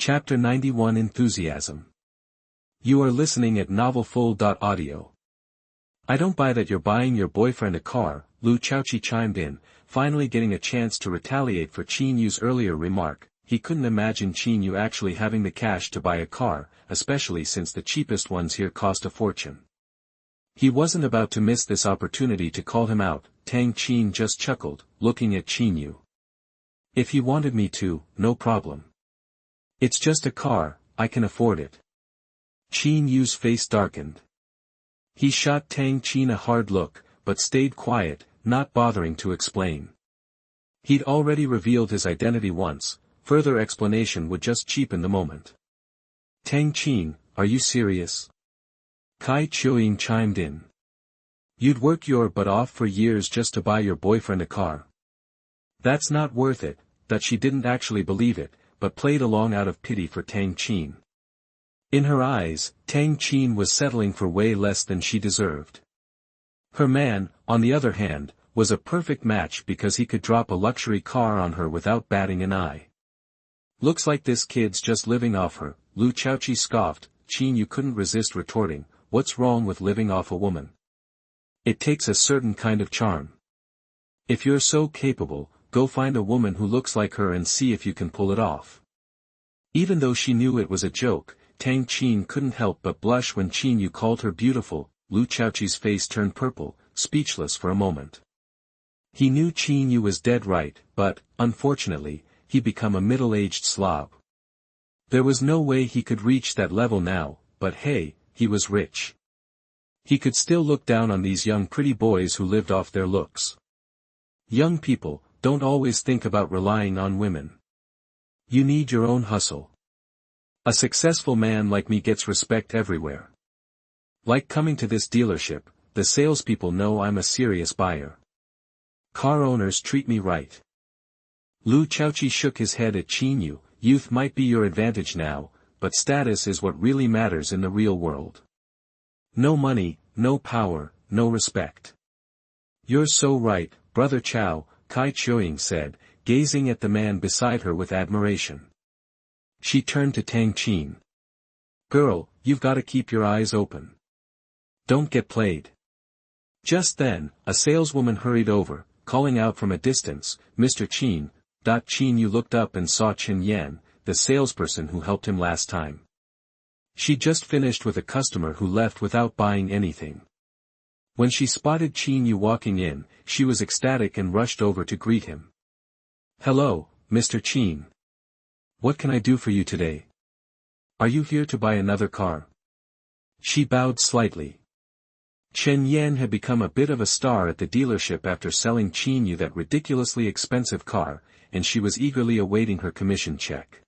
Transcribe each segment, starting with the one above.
Chapter 91 Enthusiasm. You are listening at novelfull.audio. I don't buy that you're buying your boyfriend a car, Lu Chaoqi chimed in, finally getting a chance to retaliate for Qin Yu's earlier remark. He couldn't imagine Qin Yu actually having the cash to buy a car, especially since the cheapest ones here cost a fortune. He wasn't about to miss this opportunity to call him out. Tang Qin just chuckled, looking at Qin Yu. If he wanted me to, no problem. It's just a car, I can afford it. Qin Yu's face darkened. He shot Tang Qin a hard look, but stayed quiet, not bothering to explain. He'd already revealed his identity once, further explanation would just cheapen the moment. Tang Qin, are you serious? Kai Chuing chimed in. You'd work your butt off for years just to buy your boyfriend a car. That's not worth it. That she didn't actually believe it, but played along out of pity for Tang Qin. In her eyes, Tang Qin was settling for way less than she deserved. Her man, on the other hand, was a perfect match because he could drop a luxury car on her without batting an eye. Looks like this kid's just living off her, Lu Chaoqi scoffed. Qin Yu couldn't resist retorting, what's wrong with living off a woman? It takes a certain kind of charm. If you're so capable, go find a woman who looks like her and see if you can pull it off. Even though she knew it was a joke, Tang Qin couldn't help but blush when Qin Yu called her beautiful. Lu Chaoqi's face turned purple, speechless for a moment. He knew Qin Yu was dead right, but, unfortunately, he'd become a middle-aged slob. There was no way he could reach that level now, but hey, he was rich. He could still look down on these young pretty boys who lived off their looks. Young people, don't always think about relying on women. You need your own hustle. A successful man like me gets respect everywhere. Like coming to this dealership, the salespeople know I'm a serious buyer. Car owners treat me right. Lu Chaoqi shook his head at Qin Yu. Youth might be your advantage now, but status is what really matters in the real world. No money, no power, no respect. You're so right, Brother Chao, Kai Chuing said, gazing at the man beside her with admiration. She turned to Tang Qin. Girl, you've got to keep your eyes open. Don't get played. Just then, a saleswoman hurried over, calling out from a distance, Mr. Qin. Qin Yu looked up and saw Chen Yan, the salesperson who helped him last time. She'd just finished with a customer who left without buying anything. When she spotted Qin Yu walking in, she was ecstatic and rushed over to greet him. Hello, Mr. Qin. What can I do for you today? Are you here to buy another car? She bowed slightly. Chen Yan had become a bit of a star at the dealership after selling Qin Yu that ridiculously expensive car, and she was eagerly awaiting her commission check.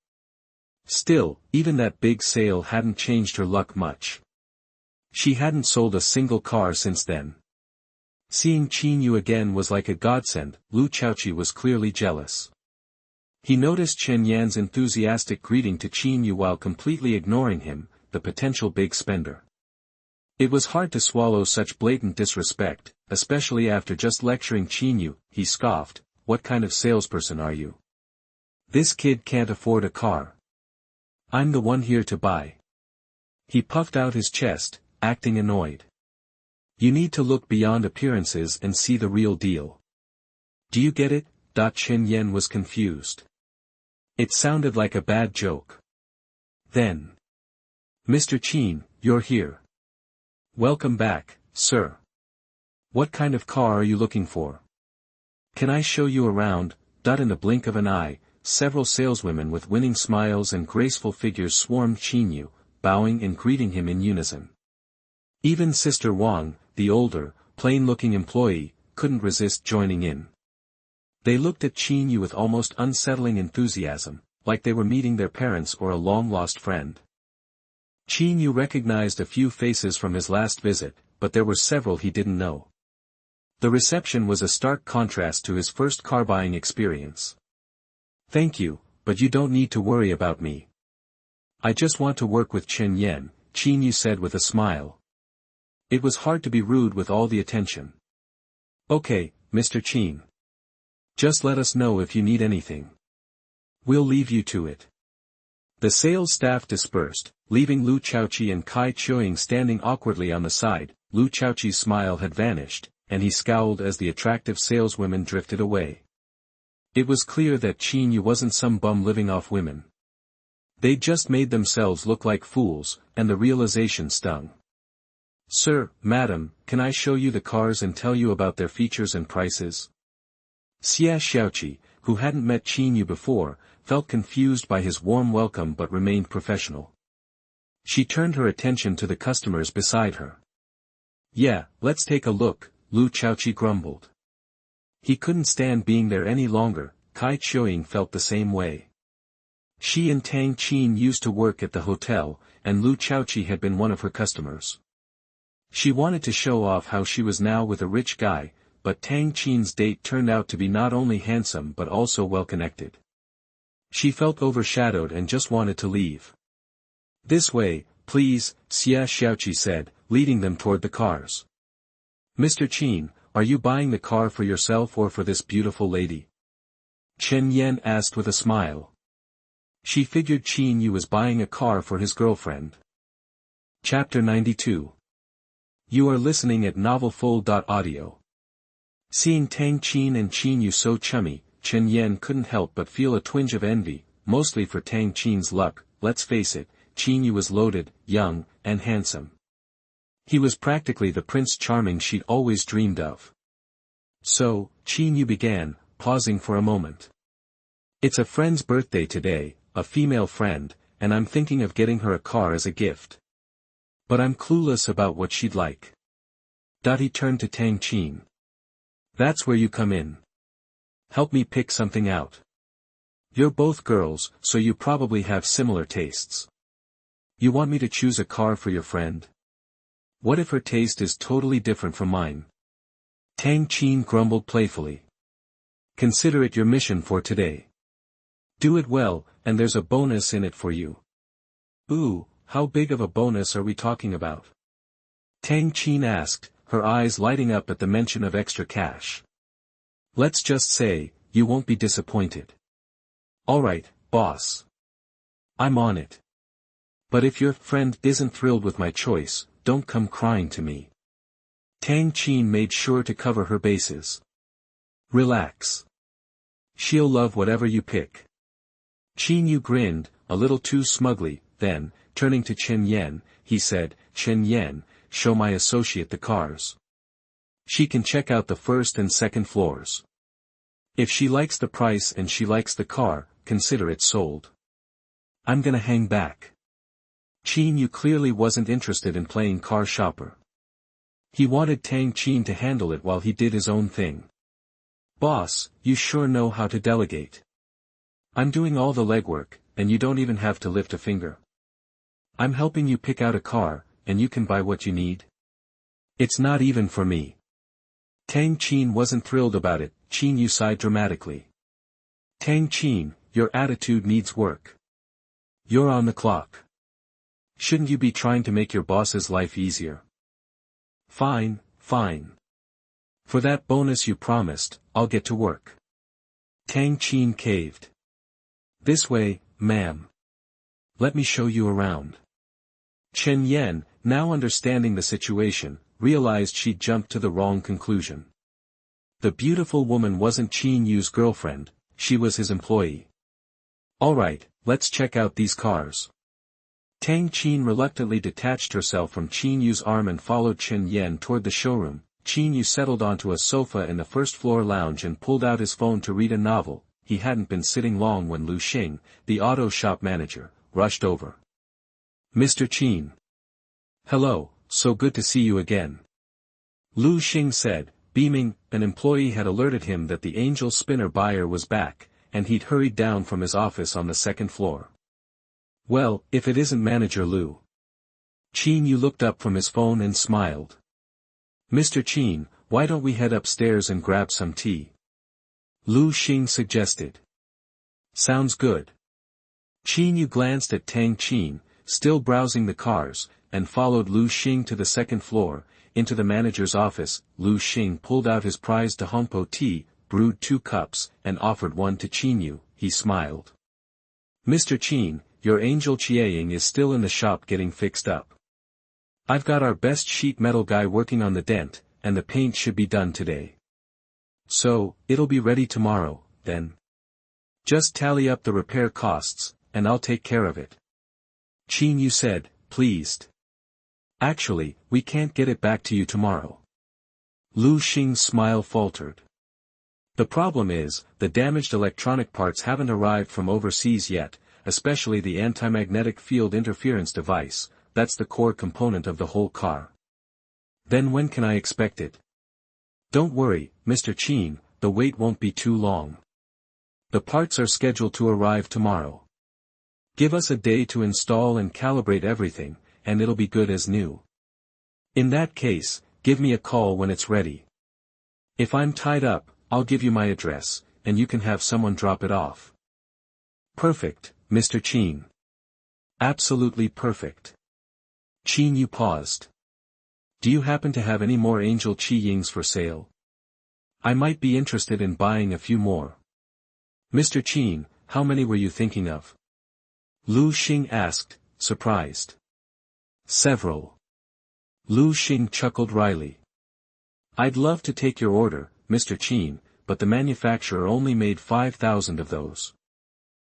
Still, even that big sale hadn't changed her luck much. She hadn't sold a single car since then. Seeing Qin Yu again was like a godsend. Lu Chaoqi was clearly jealous. He noticed Chen Yan's enthusiastic greeting to Qin Yu while completely ignoring him, the potential big spender. It was hard to swallow such blatant disrespect, especially after just lecturing Qin Yu. He scoffed, what kind of salesperson are you? This kid can't afford a car. I'm the one here to buy. He puffed out his chest, acting annoyed. You need to look beyond appearances and see the real deal. Do you get it? Chen Yan was confused. It sounded like a bad joke. Then. Mr. Qin, you're here. Welcome back, sir. What kind of car are you looking for? Can I show you around? In the blink of an eye, several saleswomen with winning smiles and graceful figures swarmed Qin Yu, bowing and greeting him in unison. Even Sister Wang, the older, plain-looking employee, couldn't resist joining in. They looked at Qin Yu with almost unsettling enthusiasm, like they were meeting their parents or a long-lost friend. Qin Yu recognized a few faces from his last visit, but there were several he didn't know. The reception was a stark contrast to his first car-buying experience. Thank you, but you don't need to worry about me. I just want to work with Chen Yan, Qin Yu said with a smile. It was hard to be rude with all the attention. Okay, Mr. Qin. Just let us know if you need anything. We'll leave you to it. The sales staff dispersed, leaving Lu Chaoqi and Kai Chuing standing awkwardly on the side. Lu Chaoqi's smile had vanished, and he scowled as the attractive saleswomen drifted away. It was clear that Qin Yu wasn't some bum living off women. They'd just made themselves look like fools, and the realization stung. "Sir, madam, can I show you the cars and tell you about their features and prices?" Xia Xiaoqi, who hadn't met Qin Yu before, felt confused by his warm welcome but remained professional. She turned her attention to the customers beside her. "Yeah, let's take a look," Lu Chaoqi grumbled. He couldn't stand being there any longer. Kai Chuing felt the same way. She and Tang Qin used to work at the hotel, and Lu Chaoqi had been one of her customers. She wanted to show off how she was now with a rich guy, but Tang Qin's date turned out to be not only handsome but also well-connected. She felt overshadowed and just wanted to leave. "This way, please," Xia Xiaoqi said, leading them toward the cars. "Mr. Qin, are you buying the car for yourself or for this beautiful lady?" Chen Yan asked with a smile. She figured Qin Yu was buying a car for his girlfriend. Chapter 92. You are listening at novelfull.audio. Seeing Tang Qin and Qin Yu so chummy, Chen Yan couldn't help but feel a twinge of envy, mostly for Tang Qin's luck. Let's face it, Qin Yu was loaded, young, and handsome. He was practically the Prince Charming she'd always dreamed of. "So," Qin Yu began, pausing for a moment. "It's a friend's birthday today, a female friend, and I'm thinking of getting her a car as a gift. But I'm clueless about what she'd like." He turned to Tang Qin. "That's where you come in. Help me pick something out. You're both girls, so you probably have similar tastes. You want me to choose a car for your friend? What if her taste is totally different from mine?" Tang Qin grumbled playfully. "Consider it your mission for today. Do it well, and there's a bonus in it for you." "Ooh, how big of a bonus are we talking about?" Tang Qin asked, her eyes lighting up at the mention of extra cash. "Let's just say, you won't be disappointed." "Alright, boss. I'm on it. But if your friend isn't thrilled with my choice, don't come crying to me." Tang Qin made sure to cover her bases. "Relax. She'll love whatever you pick." Qin Yu grinned, a little too smugly, then, turning to Chen Yan, he said, "Chen Yan, show my associate the cars. She can check out the first and second floors. If she likes the price and she likes the car, consider it sold. I'm gonna hang back." Qin Yu clearly wasn't interested in playing car shopper. He wanted Tang Qin to handle it while he did his own thing. "Boss, you sure know how to delegate. I'm doing all the legwork, and you don't even have to lift a finger. I'm helping you pick out a car, and you can buy what you need. It's not even for me." Tang Qin wasn't thrilled about it. Qin Yu sighed dramatically. "Tang Qin, your attitude needs work. You're on the clock. Shouldn't you be trying to make your boss's life easier?" "Fine, fine. For that bonus you promised, I'll get to work." Tang Qin caved. "This way, ma'am. Let me show you around." Chen Yan, now understanding the situation, realized she'd jumped to the wrong conclusion. The beautiful woman wasn't Qin Yu's girlfriend, she was his employee. "Alright, let's check out these cars." Tang Qin reluctantly detached herself from Qin Yu's arm and followed Chen Yan toward the showroom. Qin Yu settled onto a sofa in the first-floor lounge and pulled out his phone to read a novel. He hadn't been sitting long when Lu Xing, the auto shop manager, rushed over. "Mr. Qin. Hello, so good to see you again." Lu Xing said, beaming. An employee had alerted him that the angel spinner buyer was back, and he'd hurried down from his office on the second floor. "Well, if it isn't Manager Lu." Qin Yu looked up from his phone and smiled. "Mr. Qin, why don't we head upstairs and grab some tea?" Lu Xing suggested. "Sounds good." Qin Yu glanced at Tang Qin, still browsing the cars, and followed Lu Xing to the second floor. Into the manager's office. Lu Xing pulled out his prized Dahompo tea, brewed 2 cups, and offered one to Qin Yu. He smiled. "Mr. Qin, your Angel Chiang is still in the shop getting fixed up. I've got our best sheet metal guy working on the dent, and the paint should be done today. So, it'll be ready tomorrow, then. Just tally up the repair costs, and I'll take care of it. Qin Yu said, pleased. Actually, we can't get it back to you tomorrow. Lu Xing's smile faltered. The problem is, the damaged electronic parts haven't arrived from overseas yet, especially the anti-magnetic field interference device, that's the core component of the whole car. Then when can I expect it? Don't worry, Mr. Qin, the wait won't be too long. The parts are scheduled to arrive tomorrow. Give us a day to install and calibrate everything, and it'll be good as new. In that case, give me a call when it's ready. If I'm tied up, I'll give you my address, and you can have someone drop it off. Perfect, Mr. Qin. Absolutely perfect. Qin Yu paused. Do you happen to have any more Angel Qiyings for sale? I might be interested in buying a few more. Mr. Qin, how many were you thinking of? Lu Xing asked, surprised. Several. Lu Xing chuckled wryly. I'd love to take your order, Mr. Qin, but the manufacturer only made 5,000 of those.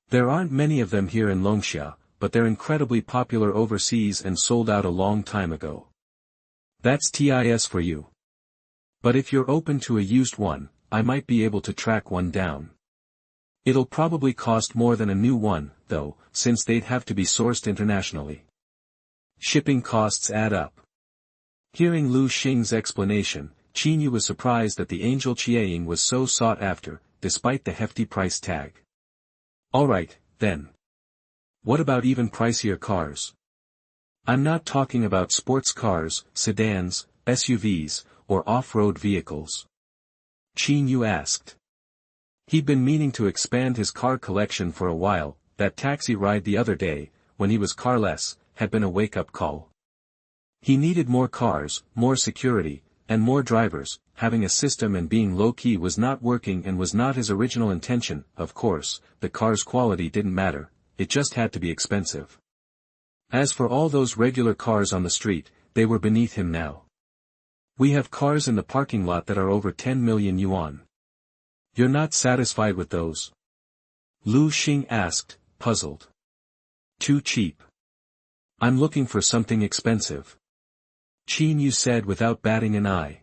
There aren't many of them here in Longxia, but they're incredibly popular overseas and sold out a long time ago. That's TIS for you. But if you're open to a used one, I might be able to track one down. It'll probably cost more than a new one, though, since they'd have to be sourced internationally. Shipping costs add up. Hearing Lu Xing's explanation, Qin Yu was surprised that the Angel Chiang was so sought after, despite the hefty price tag. Alright, then. What about even pricier cars? I'm not talking about sports cars, sedans, SUVs, or off-road vehicles. Qin Yu asked. He'd been meaning to expand his car collection for a while. That taxi ride the other day, when he was carless, had been a wake-up call. He needed more cars, more security, and more drivers. Having a system and being low-key was not working and was not his original intention. Of course, the car's quality didn't matter, it just had to be expensive. As for all those regular cars on the street, they were beneath him now. We have cars in the parking lot that are over 10 million yuan. You're not satisfied with those? Lu Xing asked, puzzled. Too cheap. I'm looking for something expensive. Qin Yu said without batting an eye.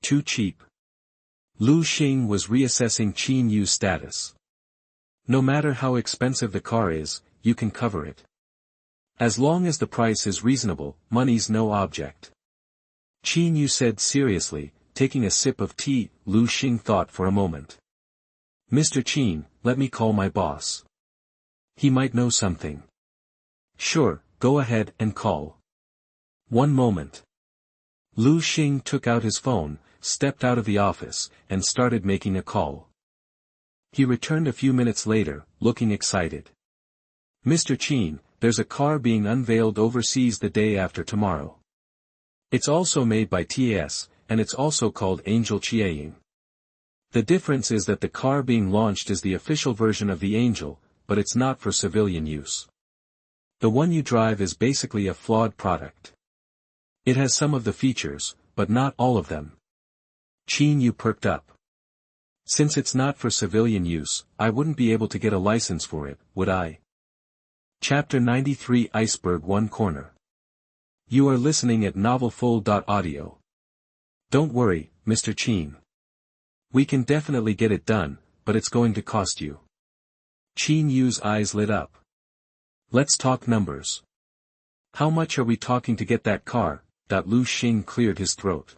Too cheap. Lu Xing was reassessing Qin Yu's status. No matter how expensive the car is, you can cover it. As long as the price is reasonable, money's no object. Qin Yu said seriously, taking a sip of tea. Lu Xing thought for a moment. Mr. Qin, let me call my boss. He might know something. Sure, go ahead and call. One moment. Lu Xing took out his phone, stepped out of the office, and started making a call. He returned a few minutes later, looking excited. Mr. Qin, there's a car being unveiled overseas the day after tomorrow. It's also made by TS, and it's also called Angel Chiang. The difference is that the car being launched is the official version of the Angel, but it's not for civilian use. The one you drive is basically a flawed product. It has some of the features, but not all of them. Qin Yu perked up. Since it's not for civilian use, I wouldn't be able to get a license for it, would I? Chapter 93 Iceberg One Corner. You are listening at novelfull.audio. Don't worry, Mr. Qin. We can definitely get it done, but it's going to cost you. Qin Yu's eyes lit up. Let's talk numbers. How much are we talking to get that car? Lu Xing cleared his throat.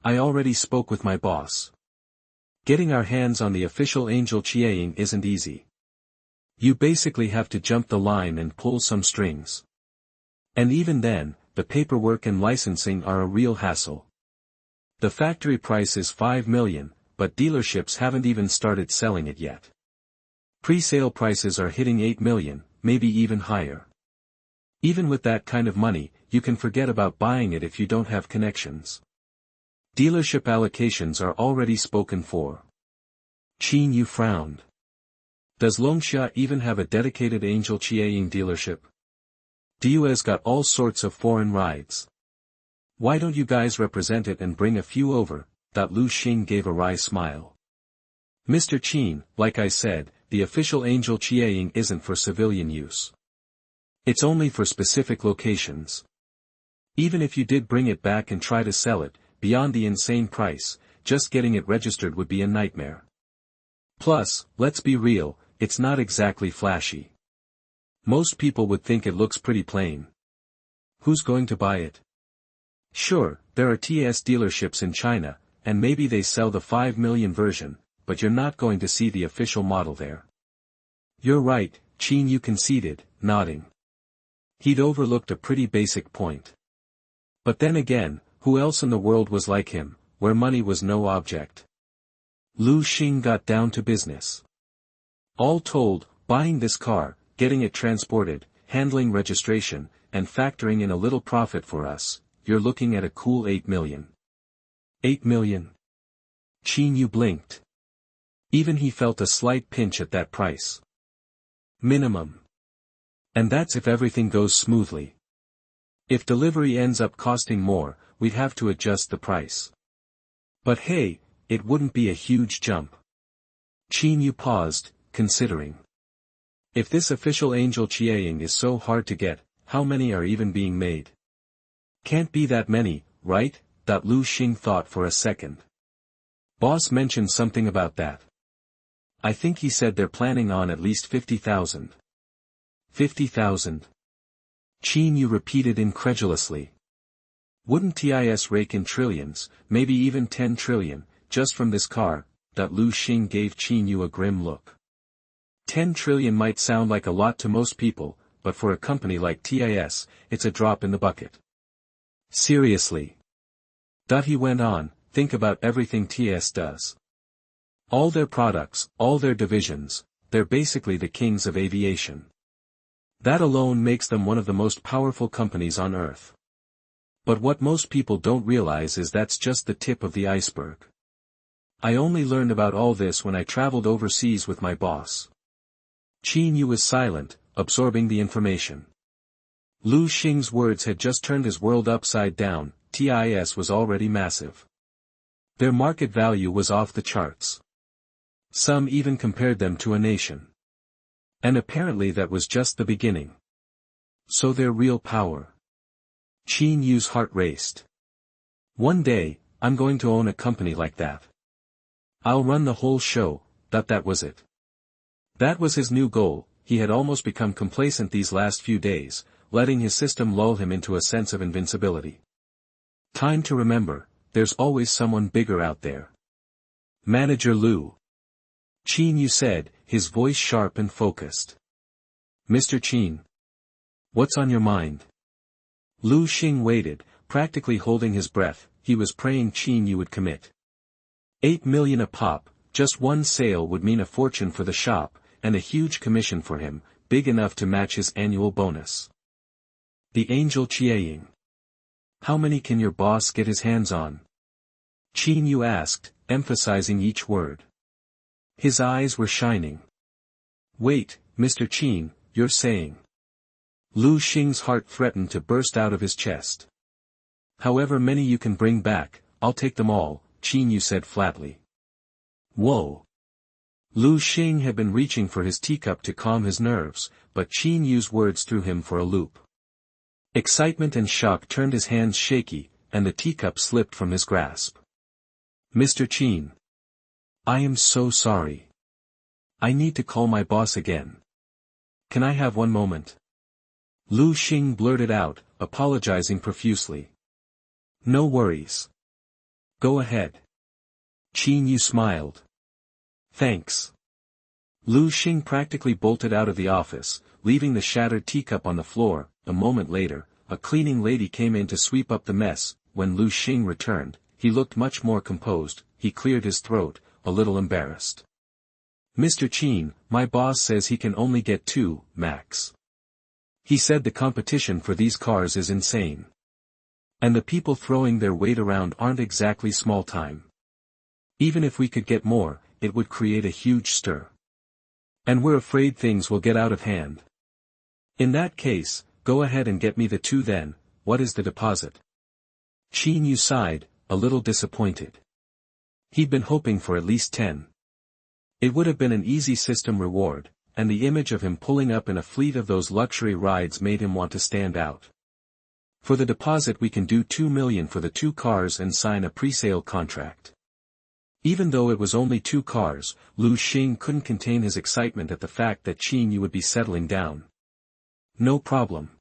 I already spoke with my boss. Getting our hands on the official Angel Chiang isn't easy. You basically have to jump the line and pull some strings. And even then, the paperwork and licensing are a real hassle. The factory price is 5 million, but dealerships haven't even started selling it yet. Pre-sale prices are hitting 8 million, maybe even higher. Even with that kind of money, you can forget about buying it if you don't have connections. Dealership allocations are already spoken for. Qin Yu frowned. Does Longxia even have a dedicated Angel Qiaying dealership? DU's got all sorts of foreign rides. Why don't you guys represent it and bring a few over? Lu Xing gave a wry smile. Mr. Qin, like I said, the official Angel Qiaying isn't for civilian use. It's only for specific locations. Even if you did bring it back and try to sell it, beyond the insane price, just getting it registered would be a nightmare. Plus, let's be real, it's not exactly flashy. Most people would think it looks pretty plain. Who's going to buy it? Sure, there are TS dealerships in China, and maybe they sell the 5 million version, but you're not going to see the official model there. You're right, Qin Yu conceded, nodding. He'd overlooked a pretty basic point. But then again, who else in the world was like him, where money was no object? Lu Xing got down to business. All told, buying this car, getting it transported, handling registration, and factoring in a little profit for us, you're looking at a cool 8 million. 8 million? Qin Yu blinked. Even he felt a slight pinch at that price. Minimum. And that's if everything goes smoothly. If delivery ends up costing more, we'd have to adjust the price. But hey, it wouldn't be a huge jump. Qin Yu paused, considering. If this official Angel Qiaying is so hard to get, how many are even being made? Can't be that many, right? Lu Xing thought for a second. Boss mentioned something about that. I think he said they're planning on at least 50,000. 50,000? Qin Yu repeated incredulously. Wouldn't TIS rake in trillions, maybe even 10 trillion, just from this car? Lu Xing gave Qin Yu a grim look. 10 trillion might sound like a lot to most people, but for a company like TIS, it's a drop in the bucket. Seriously. He went on, think about everything TIS does. All their products, all their divisions, they're basically the kings of aviation. That alone makes them one of the most powerful companies on Earth. But what most people don't realize is that's just the tip of the iceberg. I only learned about all this when I traveled overseas with my boss. Qin Yu was silent, absorbing the information. Lu Xing's words had just turned his world upside down. TIS was already massive. Their market value was off the charts. Some even compared them to a nation. And apparently that was just the beginning. So their real power. Qin Yu's heart raced. One day, I'm going to own a company like that. I'll run the whole show. That was it. That was his new goal. He had almost become complacent these last few days, letting his system lull him into a sense of invincibility. Time to remember, there's always someone bigger out there. Manager Lu. Qin Yu said, his voice sharp and focused. Mr. Qin. What's on your mind? Lu Xing waited, practically holding his breath. He was praying Qin Yu would commit. 8 million a pop, just one sale would mean a fortune for the shop, and a huge commission for him, big enough to match his annual bonus. The Angel Qiaying. How many can your boss get his hands on? Qin Yu asked, emphasizing each word. His eyes were shining. Wait, Mr. Qin, you're saying. Lu Xing's heart threatened to burst out of his chest. However many you can bring back, I'll take them all, Qin Yu said flatly. Whoa. Lu Xing had been reaching for his teacup to calm his nerves, but Qin Yu's words threw him for a loop. Excitement and shock turned his hands shaky, and the teacup slipped from his grasp. Mr. Qin. I am so sorry. I need to call my boss again. Can I have one moment? Lu Xing blurted out, apologizing profusely. No worries. Go ahead. Qin Yu smiled. Thanks. Lu Xing practically bolted out of the office, leaving the shattered teacup on the floor. A moment later, a cleaning lady came in to sweep up the mess. When Lu Xing returned, he looked much more composed. He cleared his throat, a little embarrassed. Mr. Qin, my boss says he can only get 2, max. He said the competition for these cars is insane. And the people throwing their weight around aren't exactly small time. Even if we could get more, it would create a huge stir. And we're afraid things will get out of hand. In that case, go ahead and get me the 2 then. What is the deposit? Qin Yu sighed, a little disappointed. He'd been hoping for at least 10. It would have been an easy system reward, and the image of him pulling up in a fleet of those luxury rides made him want to stand out. For the deposit we can do 2 million for the 2 cars and sign a pre-sale contract. Even though it was only 2 cars, Lu Xing couldn't contain his excitement at the fact that Qin Yu would be settling down. No problem.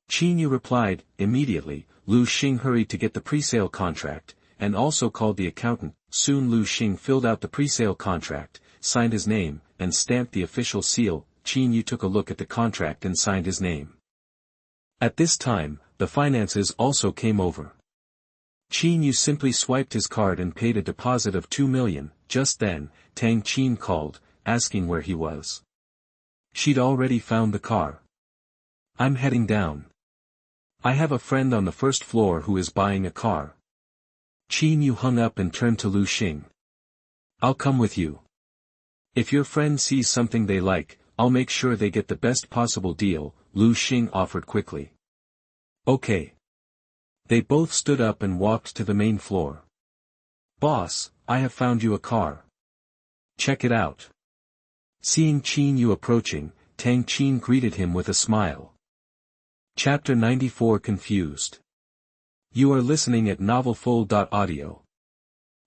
Qin Yu replied. Immediately, Lu Xing hurried to get the pre-sale contract, and also called the accountant. Soon Lu Xing filled out the pre-sale contract, signed his name, and stamped the official seal. Qin Yu took a look at the contract and signed his name. At this time, the finances also came over. Qin Yu simply swiped his card and paid a deposit of 2 million. Just then, Tang Qin called, asking where he was. She'd already found the car. I'm heading down. I have a friend on the first floor who is buying a car. Qin Yu hung up and turned to Lu Xing. I'll come with you. If your friend sees something they like, I'll make sure they get the best possible deal, Lu Xing offered quickly. Okay. They both stood up and walked to the main floor. Boss, I have found you a car. Check it out. Seeing Qin Yu approaching, Tang Qin greeted him with a smile. Chapter 94 Confused. You are listening at novelfull.audio.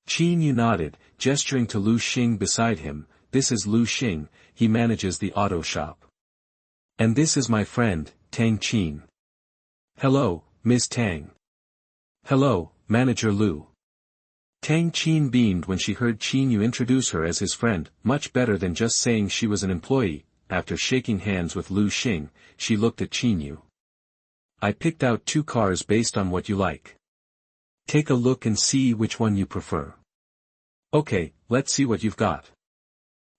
Qin Yu nodded, gesturing to Lu Xing beside him. This is Lu Xing, he manages the auto shop. And this is my friend, Tang Qin. Hello, Ms. Tang. Hello, Manager Lu. Tang Qin beamed when she heard Qin Yu introduce her as his friend, much better than just saying she was an employee. After shaking hands with Lu Xing, she looked at Qin Yu. I picked out 2 cars based on what you like. Take a look and see which one you prefer. Okay, let's see what you've got.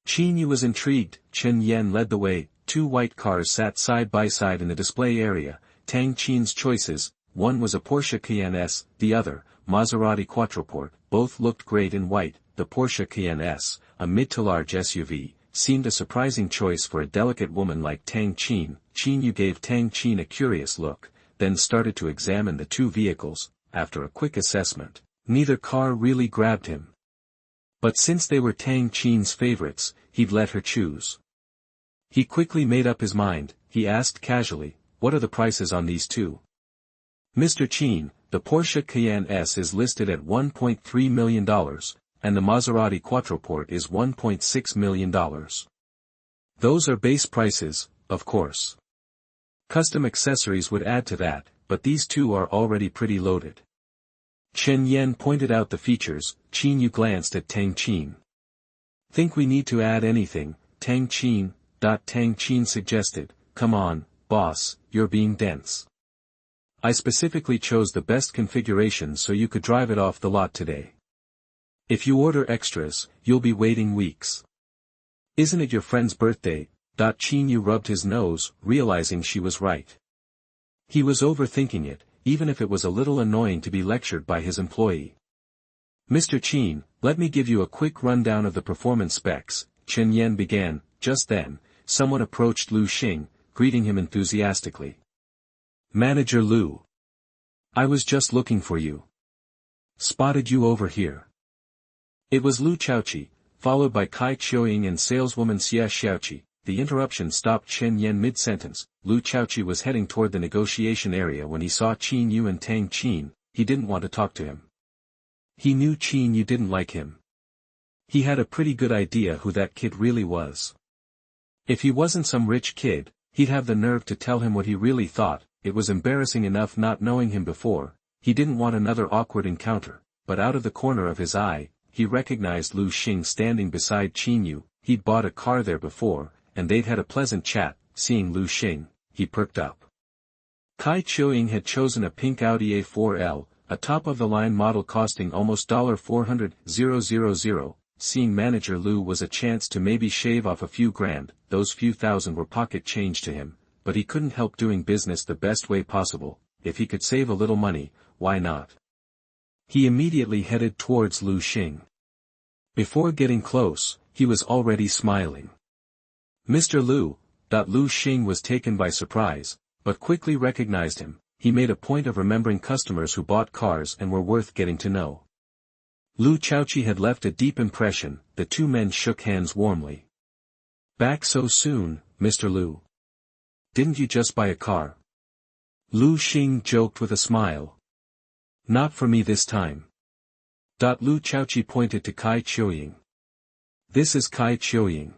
Qin Yu was intrigued. Chen Yan led the way. 2 white cars sat side by side in the display area. Tang Qin's choices, one was a Porsche Cayenne S, the other, Maserati Quattroporte. Both looked great in white. The Porsche Cayenne S, a mid-to-large SUV, seemed a surprising choice for a delicate woman like Tang Qin. Qin Yu gave Tang Qin a curious look, then started to examine the 2 vehicles. After a quick assessment, neither car really grabbed him. But since they were Tang Qin's favorites, he'd let her choose. He quickly made up his mind. He asked casually, what are the prices on these 2? Mr. Qin, the Porsche Cayenne S is listed at $1.3 million, and the Maserati Quattroporte is $1.6 million. Those are base prices, of course. Custom accessories would add to that, but these 2 are already pretty loaded. Chen Yan pointed out the features. Qin Yu glanced at Tang Qin. Think we need to add anything, Tang Qin? Tang Qin suggested. Come on, boss, you're being dense. I specifically chose the best configuration so you could drive it off the lot today. If you order extras, you'll be waiting weeks. Isn't it your friend's birthday? Qin Yu rubbed his nose, realizing she was right. He was overthinking it, even if it was a little annoying to be lectured by his employee. Mr. Qin, let me give you a quick rundown of the performance specs, Chen Yan began. Just then, someone approached Lu Xing, greeting him enthusiastically. Manager Lu. I was just looking for you. Spotted you over here. It was Lu Chaoqi, followed by Kai Qiuying and saleswoman Xia Xiaoqi. The interruption stopped Chen Yan mid-sentence. Lu Chaoqi was heading toward the negotiation area when he saw Qin Yu and Tang Qin. He didn't want to talk to him. He knew Qin Yu didn't like him. He had a pretty good idea who that kid really was. If he wasn't some rich kid, he'd have the nerve to tell him what he really thought. It was embarrassing enough not knowing him before. He didn't want another awkward encounter, but out of the corner of his eye, he recognized Lu Xing standing beside Qin Yu. He'd bought a car there before, and they'd had a pleasant chat. Seeing Lu Xing, he perked up. Kai Qiuying had chosen a pink Audi A4L, a top-of-the-line model costing almost $400,000. Seeing Manager Lu was a chance to maybe shave off a few grand. Those few thousand were pocket change to him, but he couldn't help doing business the best way possible. If he could save a little money, why not? He immediately headed towards Lu Xing. Before getting close, he was already smiling. Mr. Lu. Lu Xing was taken by surprise, but quickly recognized him. He made a point of remembering customers who bought cars and were worth getting to know. Lu Chaoqi had left a deep impression. The two men shook hands warmly. Back so soon, Mr. Lu? Didn't you just buy a car? Lu Xing joked with a smile. Not for me this time. Lu Chaoqi pointed to Kai Qiuying. This is Kai Qiuying.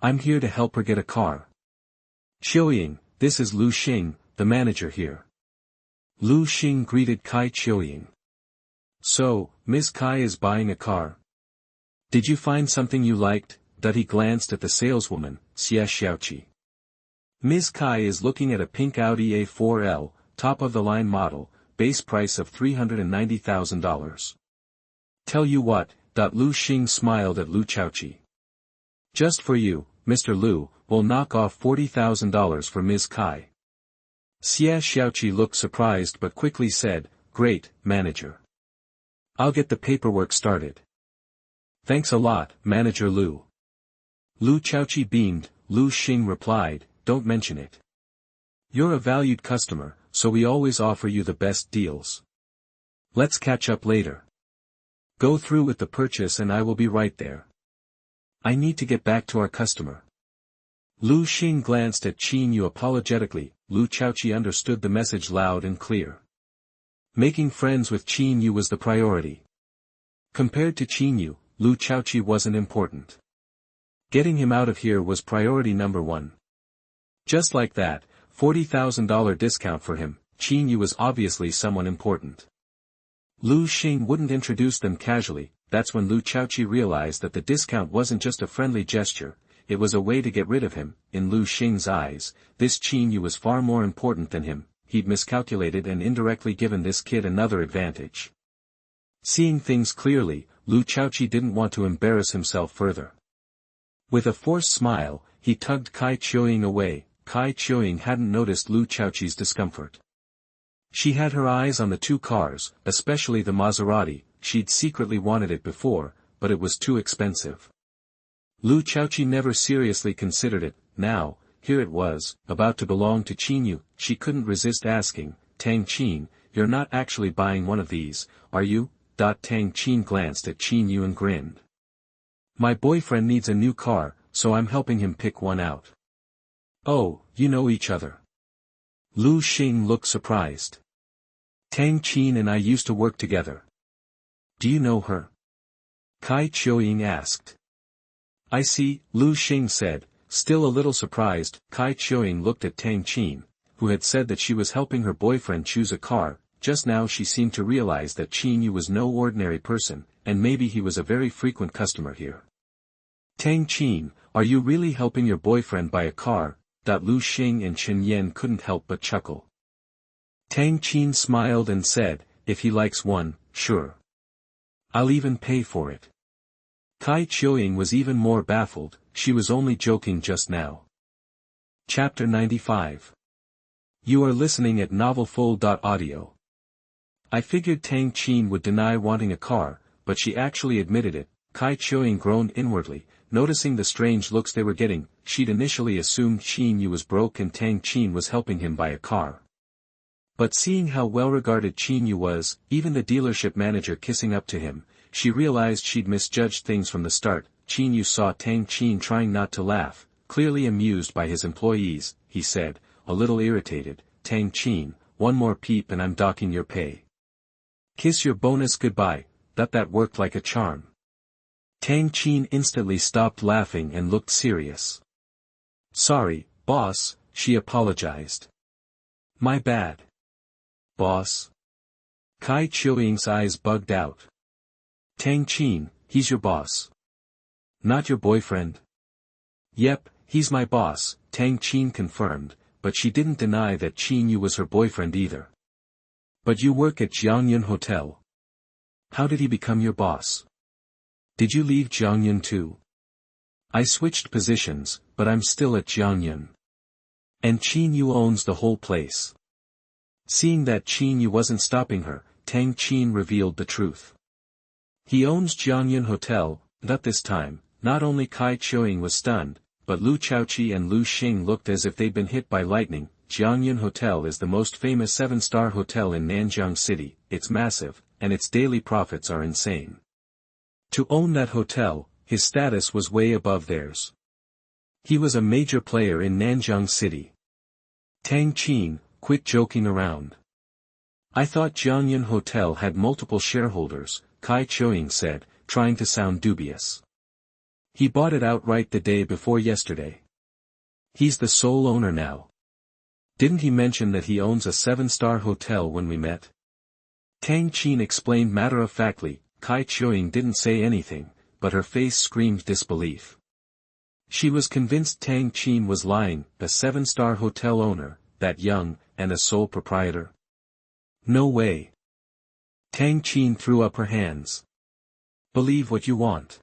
I'm here to help her get a car. Qiuying, this is Lu Xing, the manager here. Lu Xing greeted Kai Qiuying. So, Ms. Kai is buying a car. Did you find something you liked? He glanced at the saleswoman, Xie Xiaoqi. Ms. Kai is looking at a pink Audi A4L, top-of-the-line model, base price of $390,000. Tell you what, Lu Xing smiled at Lu Chaoqi. Just for you, Mr. Lu, we'll knock off $40,000 for Ms. Kai. Xie Xiaoqi looked surprised but quickly said, Great, manager. I'll get the paperwork started. Thanks a lot, Manager Lu. Lu Chaoqi beamed. Lu Xing replied, Don't mention it. You're a valued customer, so we always offer you the best deals. Let's catch up later. Go through with the purchase and I will be right there. I need to get back to our customer. Lu Xing glanced at Qin Yu apologetically. Lu Chaoqi understood the message loud and clear. Making friends with Qin Yu was the priority. Compared to Qin Yu, Lu Chaoqi wasn't important. Getting him out of here was priority number one. Just like that, $40,000 discount for him. Qin Yu was obviously someone important. Lu Xing wouldn't introduce them casually. That's when Lu Chaoqi realized that the discount wasn't just a friendly gesture, it was a way to get rid of him. In Lu Xing's eyes, this Qin Yu was far more important than him. He'd miscalculated and indirectly given this kid another advantage. Seeing things clearly, Lu Chaoqi didn't want to embarrass himself further. With a forced smile, he tugged Kai Qiuying away. Kai Qiuying hadn't noticed Lu Chaoqi's discomfort. She had her eyes on the two cars, especially the Maserati. She'd secretly wanted it before, but it was too expensive. Lu Chaoqi never seriously considered it. Now, here it was, about to belong to Qin Yu. She couldn't resist asking, Tang Qin, you're not actually buying one of these, are you? Tang Qin glanced at Qin Yu and grinned. My boyfriend needs a new car, so I'm helping him pick one out. Oh, you know each other. Lu Xing looked surprised. Tang Qin and I used to work together. Do you know her? Kai Qiuying asked. I see, Lu Xing said, still a little surprised. Kai Qiuying looked at Tang Qin, who had said that she was helping her boyfriend choose a car. Just now she seemed to realize that Qin Yu was no ordinary person, and maybe he was a very frequent customer here. Tang Qin, are you really helping your boyfriend buy a car? Lu Xing and Chen Yan couldn't help but chuckle. Tang Qin smiled and said, if he likes one, sure. I'll even pay for it. Kai Qiuying was even more baffled. She was only joking just now. Chapter 95. You are listening at novelfull.audio. I figured Tang Qin would deny wanting a car, but she actually admitted it. Kai Qiuying groaned inwardly, noticing the strange looks they were getting. She'd initially assumed Qin Yu was broke and Tang Qin was helping him buy a car. But seeing how well-regarded Qin Yu was, even the dealership manager kissing up to him, she realized she'd misjudged things from the start. Qin Yu saw Tang Qin trying not to laugh, clearly amused by his employees. He said, a little irritated, Tang Qin, one more peep and I'm docking your pay. Kiss your bonus goodbye. That worked like a charm. Tang Qin instantly stopped laughing and looked serious. Sorry, boss, she apologized. My bad. Boss? Kai Qiuying's eyes bugged out. Tang Qin, he's your boss. Not your boyfriend? Yep, he's my boss, Tang Qin confirmed, but she didn't deny that Qin Yu was her boyfriend either. But you work at Jiangyun Hotel. How did he become your boss? Did you leave Jiangyun too? I switched positions, but I'm still at Jiangyun. And Qin Yu owns the whole place. Seeing that Qin Yu wasn't stopping her, Tang Qin revealed the truth. He owns Jiangyun Hotel. At this time, not only Kai Qiuying was stunned, but Lu Chaoqi and Lu Xing looked as if they'd been hit by lightning. Jiangyun Hotel is the most famous 7-star hotel in Nanjiang City, it's massive, and its daily profits are insane. To own that hotel, his status was way above theirs. He was a major player in Nanjiang City. Tang Qin, quit joking around. I thought Jiangyun Hotel had multiple shareholders, Kai Qiuying said, trying to sound dubious. He bought it outright the day before yesterday. He's the sole owner now. Didn't he mention that he owns a 7-star hotel when we met? Tang Qin explained matter-of-factly. Kai Qiuying didn't say anything, but her face screamed disbelief. She was convinced Tang Qin was lying, a 7-star hotel owner, that young, and a sole proprietor. No way. Tang Qin threw up her hands. Believe what you want.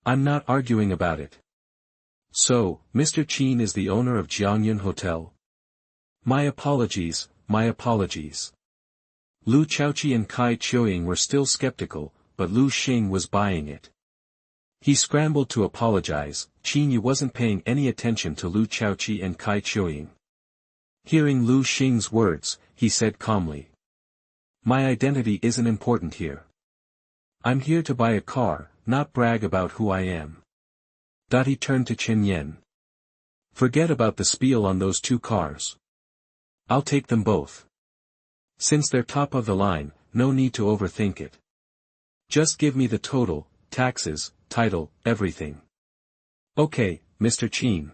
I'm not arguing about it. So, Mr. Qin is the owner of Jiangyun Hotel? My apologies, my apologies. Lu Chaoqi and Kai Qiuying were still skeptical, but Lu Xing was buying it. He scrambled to apologize. Qin Yu wasn't paying any attention to Lu Chaoqi and Kai Qiuying. Hearing Lu Xing's words, he said calmly. My identity isn't important here. I'm here to buy a car, not brag about who I am. He turned to Chen Yan. Forget about the spiel on those 2 cars. I'll take them both. Since they're top of the line, no need to overthink it. Just give me the total, taxes, title, everything. Okay, Mr. Qin.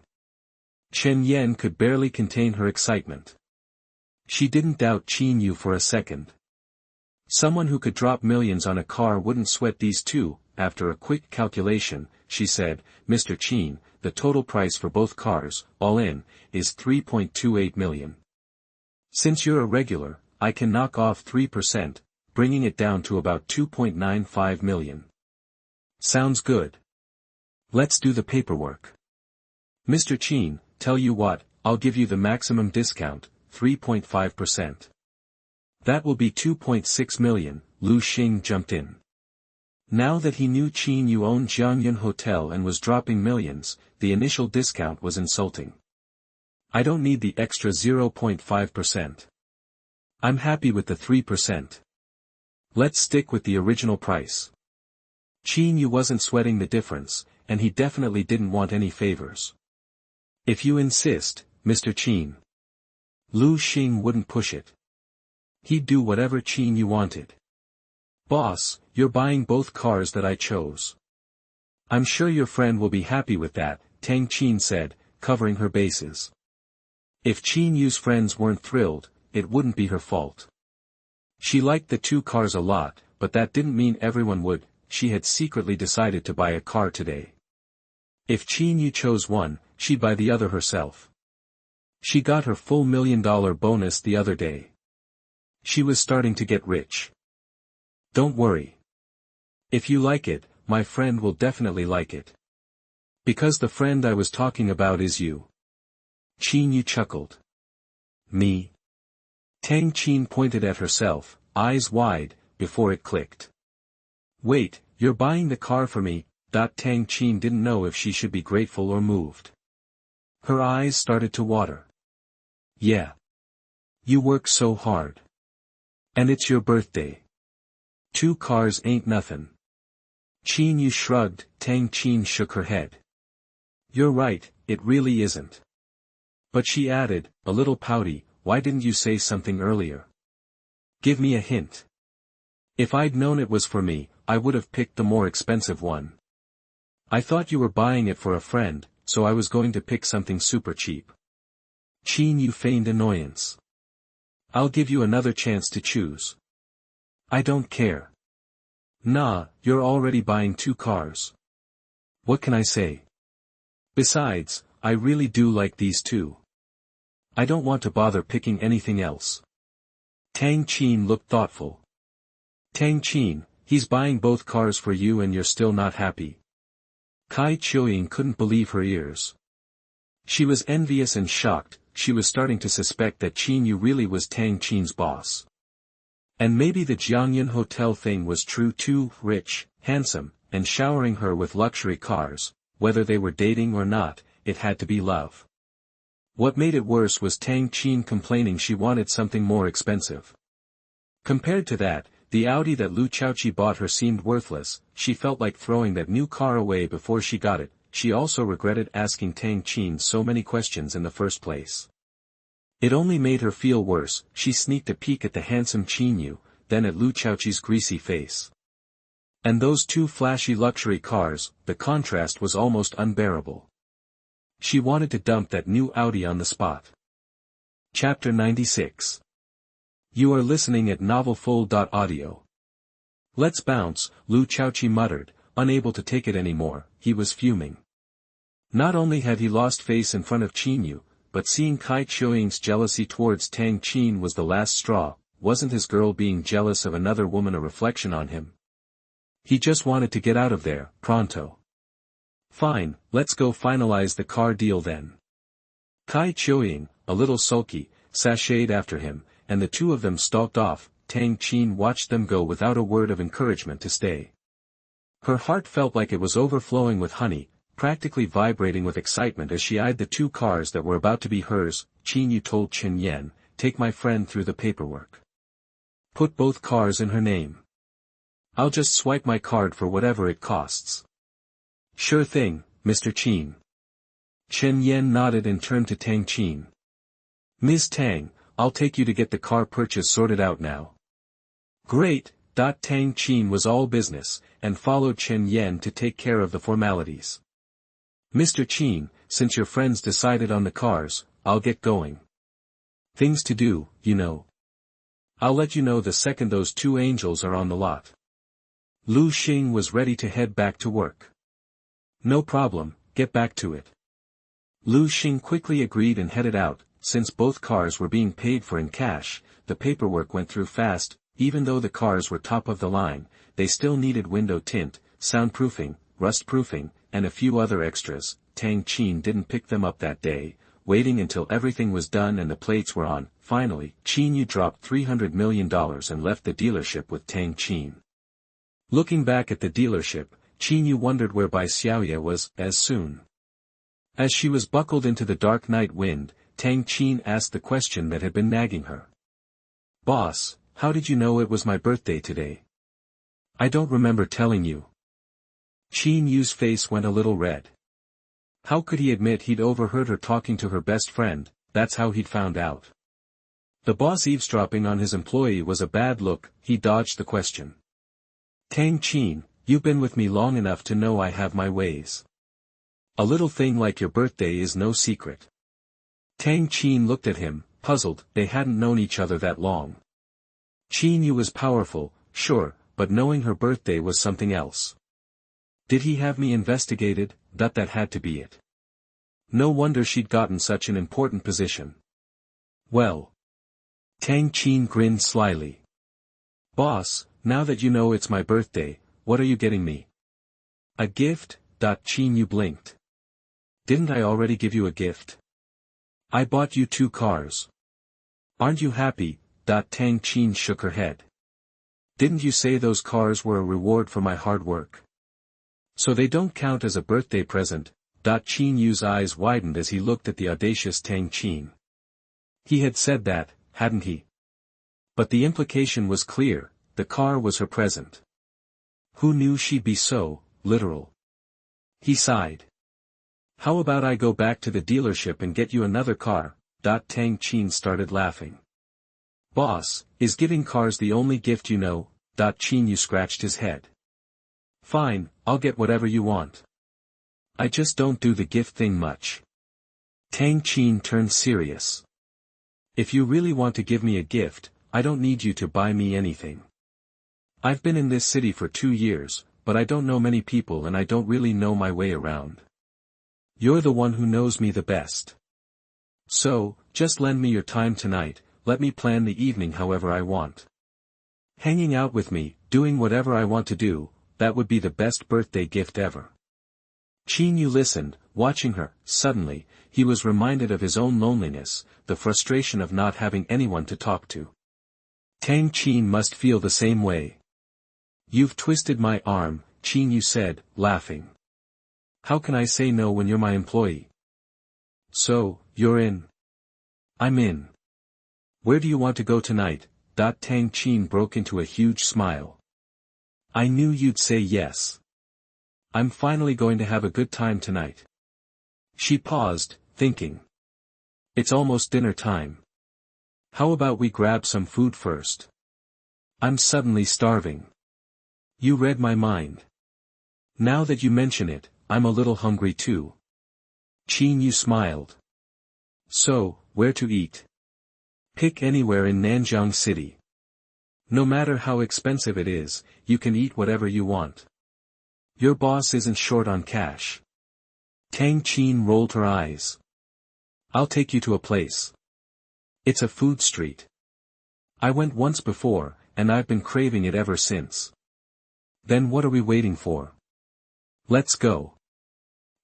Chen Yan could barely contain her excitement. She didn't doubt Qin Yu for a second. Someone who could drop millions on a car wouldn't sweat these 2. After a quick calculation, she said, Mr. Qin, the total price for both cars, all in, is 3.28 million. Since you're a regular, I can knock off 3%, bringing it down to about 2.95 million. Sounds good. Let's do the paperwork. Mr. Qin, tell you what, I'll give you the maximum discount, 3.5%. That will be 2.6 million, Lu Xing jumped in. Now that he knew Qin Yu owned Jiangyun Hotel and was dropping millions, the initial discount was insulting. I don't need the extra 0.5%. I'm happy with the 3%. Let's stick with the original price. Qin Yu wasn't sweating the difference, and he definitely didn't want any favors. If you insist, Mr. Qin. Lu Xing wouldn't push it. He'd do whatever Qin Yu wanted. Boss, you're buying both cars that I chose. I'm sure your friend will be happy with that, Tang Qin said, covering her bases. If Qin Yu's friends weren't thrilled, it wouldn't be her fault. She liked the 2 cars a lot, but that didn't mean everyone would. She had secretly decided to buy a car today. If Qin Yu chose one, she'd buy the other herself. She got her full $1 million bonus the other day. She was starting to get rich. Don't worry. If you like it, my friend will definitely like it. Because the friend I was talking about is you. Qin Yu chuckled. Me? Tang Qin pointed at herself, eyes wide, before it clicked. Wait, you're buying the car for me? Tang Qin didn't know if she should be grateful or moved. Her eyes started to water. Yeah. You work so hard. And it's your birthday. 2 cars ain't nothin'. Qin Yu shrugged. Tang Qin shook her head. You're right, it really isn't. But she added, a little pouty, why didn't you say something earlier? Give me a hint. If I'd known it was for me, I would have picked the more expensive one. I thought you were buying it for a friend, so I was going to pick something super cheap. Qin Yu feigned annoyance. I'll give you another chance to choose. I don't care. Nah, you're already buying 2 cars. What can I say? Besides, I really do like these 2. I don't want to bother picking anything else. Tang Qin looked thoughtful. Tang Qin, he's buying both cars for you and you're still not happy. Kai Qiuying couldn't believe her ears. She was envious and shocked. She was starting to suspect that Qin Yu really was Tang Qin's boss. And maybe the Jiangyun Hotel thing was true too. Rich, handsome, and showering her with luxury cars, whether they were dating or not, it had to be love. What made it worse was Tang Qin complaining she wanted something more expensive. Compared to that, the Audi that Lu Chaoqi bought her seemed worthless. She felt like throwing that new car away before she got it. She also regretted asking Tang Qin so many questions in the first place. It only made her feel worse. She sneaked a peek at the handsome Qin Yu, then at Lu Chaoqi's greasy face. And those two flashy luxury cars, the contrast was almost unbearable. She wanted to dump that new Audi on the spot. Chapter 96. You are listening at novelfull.audio. Let's bounce, Lu Chaoqi muttered, unable to take it anymore. He was fuming. Not only had he lost face in front of Qin Yu, but seeing Kai Qiuying's jealousy towards Tang Qin was the last straw. Wasn't his girl being jealous of another woman a reflection on him? He just wanted to get out of there, pronto. Fine, let's go finalize the car deal then. Kai Qiuying, a little sulky, sashayed after him, and the two of them stalked off. Tang Qin watched them go without a word of encouragement to stay. Her heart felt like it was overflowing with honey, practically vibrating with excitement as she eyed the two cars that were about to be hers. Qin Yu told Chen Yan, "Take my friend through the paperwork. Put both cars in her name. I'll just swipe my card for whatever it costs." "Sure thing, Mr. Qin." Chen Yan nodded and turned to Tang Qin. "Ms. Tang, I'll take you to get the car purchase sorted out now." "Great." Tang Qin was all business, and followed Chen Yan to take care of the formalities. "Mr. Qin, since your friends decided on the cars, I'll get going. Things to do, you know. I'll let you know the second those two angels are on the lot." Lu Xing was ready to head back to work. "No problem, get back to it." Lu Xing quickly agreed and headed out. Since both cars were being paid for in cash, the paperwork went through fast. Even though the cars were top of the line, they still needed window tint, soundproofing, rust-proofing, and a few other extras. Tang Qin didn't pick them up that day, waiting until everything was done and the plates were on. Finally, Qin Yu dropped $300 million and left the dealership with Tang Qin. Looking back at the dealership, Qin Yu wondered where Bai Xiaoye was, as soon. As she was buckled into the dark night wind, Tang Qin asked the question that had been nagging her. "Boss, how did you know it was my birthday today? I don't remember telling you." Qin Yu's face went a little red. How could he admit he'd overheard her talking to her best friend? That's how he'd found out. The boss eavesdropping on his employee was a bad look. He dodged the question. "Tang Qin, you've been with me long enough to know I have my ways. A little thing like your birthday is no secret." Tang Qin looked at him, puzzled. They hadn't known each other that long. Qin Yu was powerful, sure, but knowing her birthday was something else. Did he have me investigated? That had to be it. No wonder she'd gotten such an important position. Well. Tang Qin grinned slyly. "Boss, now that you know it's my birthday, what are you getting me?" "A gift?" Qin Yu blinked. "Didn't I already give you a gift? I bought you 2 cars. Aren't you happy?" Tang Qin shook her head. "Didn't you say those cars were a reward for my hard work? So they don't count as a birthday present?" Qin Yu's eyes widened as he looked at the audacious Tang Qin. He had said that, hadn't he? But the implication was clear, the car was her present. Who knew she'd be so literal? He sighed. "How about I go back to the dealership and get you another car?" Tang Qin started laughing. "Boss, is giving cars the only gift you know?" Qin Yu scratched his head. "Fine, I'll get whatever you want. I just don't do the gift thing much." Tang Qin turned serious. "If you really want to give me a gift, I don't need you to buy me anything. I've been in this city for 2 years, but I don't know many people and I don't really know my way around. You're the one who knows me the best. So, just lend me your time tonight, let me plan the evening however I want. Hanging out with me, doing whatever I want to do, that would be the best birthday gift ever." Qin Yu listened, watching her. Suddenly, he was reminded of his own loneliness, the frustration of not having anyone to talk to. Tang Qin must feel the same way. "You've twisted my arm," Qin Yu said, laughing. "How can I say no when you're my employee? So, you're in. I'm in. Where do you want to go tonight? Tang Qin broke into a huge smile. I knew you'd say yes. I'm finally going to have a good time tonight. She paused, thinking. It's almost dinner time. How about we grab some food first? I'm suddenly starving. You read my mind. Now that you mention it, I'm a little hungry too. Qin Yu smiled. So, where to eat? Pick anywhere in Nanjiang City. No matter how expensive it is, you can eat whatever you want. Your boss isn't short on cash. Tang Qin rolled her eyes. I'll take you to a place. It's a food street. I went once before, and I've been craving it ever since. Then what are we waiting for? Let's go.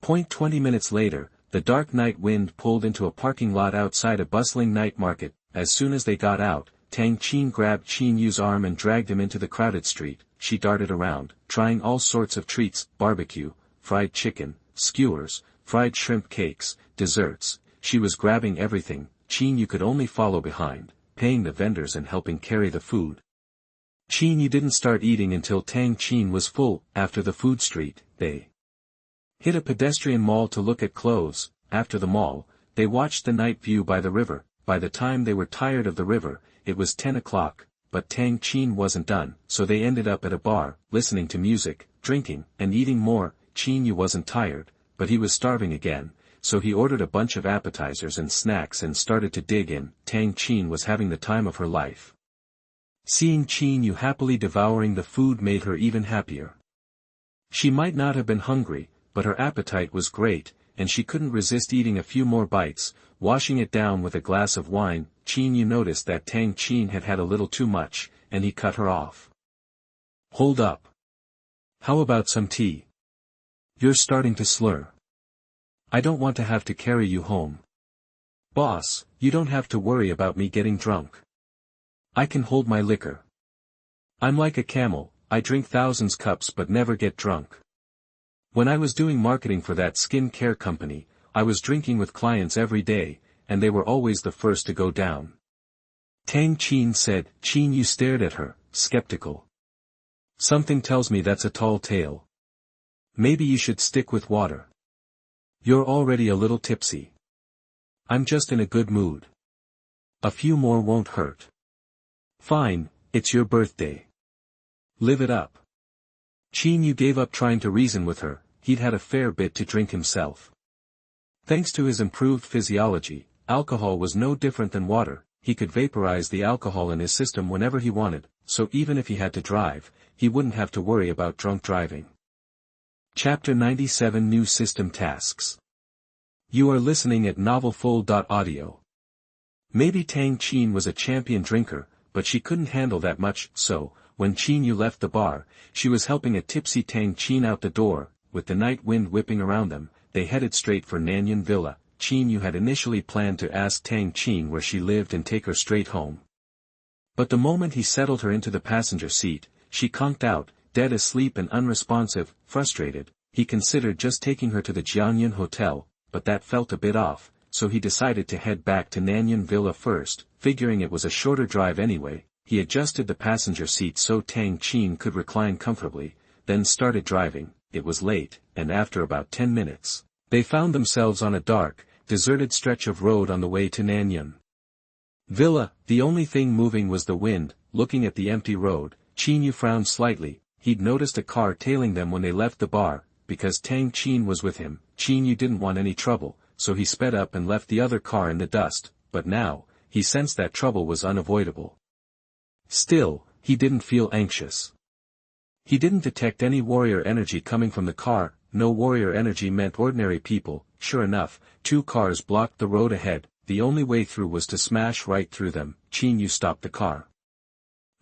20 minutes later, the dark night wind pulled into a parking lot outside a bustling night market. As soon as they got out, Tang Qin grabbed Qin Yu's arm and dragged him into the crowded street. She darted around, trying all sorts of treats, barbecue, fried chicken, skewers, fried shrimp cakes, desserts. She was grabbing everything. Qin Yu could only follow behind, paying the vendors and helping carry the food. Qin Yu didn't start eating until Tang Qin was full. After the food street, they hit a pedestrian mall to look at clothes. After the mall, they watched the night view by the river. By the time they were tired of the river, it was 10 o'clock, but Tang Qin wasn't done, so they ended up at a bar, listening to music, drinking, and eating more. Qin Yu wasn't tired, but he was starving again, so he ordered a bunch of appetizers and snacks and started to dig in. Tang Qin was having the time of her life. Seeing Qin Yu happily devouring the food made her even happier. She might not have been hungry, but her appetite was great, and she couldn't resist eating a few more bites, washing it down with a glass of wine. Qin Yu noticed that Tang Qin had had a little too much, and he cut her off. Hold up. How about some tea? You're starting to slur. I don't want to have to carry you home. Boss, you don't have to worry about me getting drunk. I can hold my liquor. I'm like a camel, I drink thousands cups but never get drunk. When I was doing marketing for that skin care company, I was drinking with clients every day, and they were always the first to go down. Tang Qin said. Qin Yu stared at her, skeptical. Something tells me that's a tall tale. Maybe you should stick with water. You're already a little tipsy. I'm just in a good mood. A few more won't hurt. Fine, it's your birthday. Live it up. Qin Yu gave up trying to reason with her. He'd had a fair bit to drink himself. Thanks to his improved physiology, alcohol was no different than water. He could vaporize the alcohol in his system whenever he wanted, so even if he had to drive, he wouldn't have to worry about drunk driving. Chapter 97 New System Tasks. You are listening at novelfull.audio. Maybe Tang Qin was a champion drinker, but she couldn't handle that much, so, when Qin Yu left the bar, she was helping a tipsy Tang Qin out the door. With the night wind whipping around them, they headed straight for Nanyan Villa. Qin Yu had initially planned to ask Tang Qin where she lived and take her straight home. But the moment he settled her into the passenger seat, she conked out, dead asleep and unresponsive. Frustrated, he considered just taking her to the Jiangyun Hotel, but that felt a bit off, so he decided to head back to Nanyan Villa first. Figuring it was a shorter drive anyway, he adjusted the passenger seat so Tang Qin could recline comfortably, then started driving. It was late, and after about 10 minutes, they found themselves on a dark, deserted stretch of road on the way to Nanyan Villa. The only thing moving was the wind. Looking at the empty road, Qin Yu frowned slightly. He'd noticed a car tailing them when they left the bar. Because Tang Qin was with him, Qin Yu didn't want any trouble, so he sped up and left the other car in the dust. But now, he sensed that trouble was unavoidable. Still, he didn't feel anxious. He didn't detect any warrior energy coming from the car. No warrior energy meant ordinary people. Sure enough, two cars blocked the road ahead. The only way through was to smash right through them. Qin Yu stopped the car.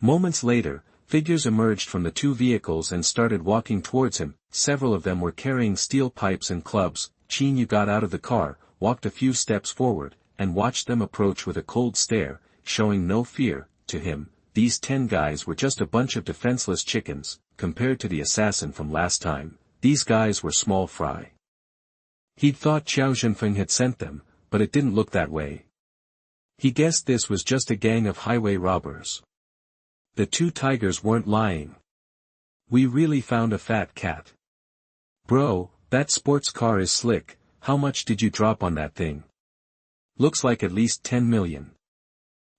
Moments later, figures emerged from the two vehicles and started walking towards him. Several of them were carrying steel pipes and clubs. Qin Yu got out of the car, walked a few steps forward, and watched them approach with a cold stare, showing no fear. To him, these 10 guys were just a bunch of defenseless chickens. Compared to the assassin from last time, these guys were small fry. He'd thought Xiao Zhenfeng had sent them, but it didn't look that way. He guessed this was just a gang of highway robbers. The two tigers weren't lying. We really found a fat cat. Bro, that sports car is slick. How much did you drop on that thing? Looks like at least 10 million.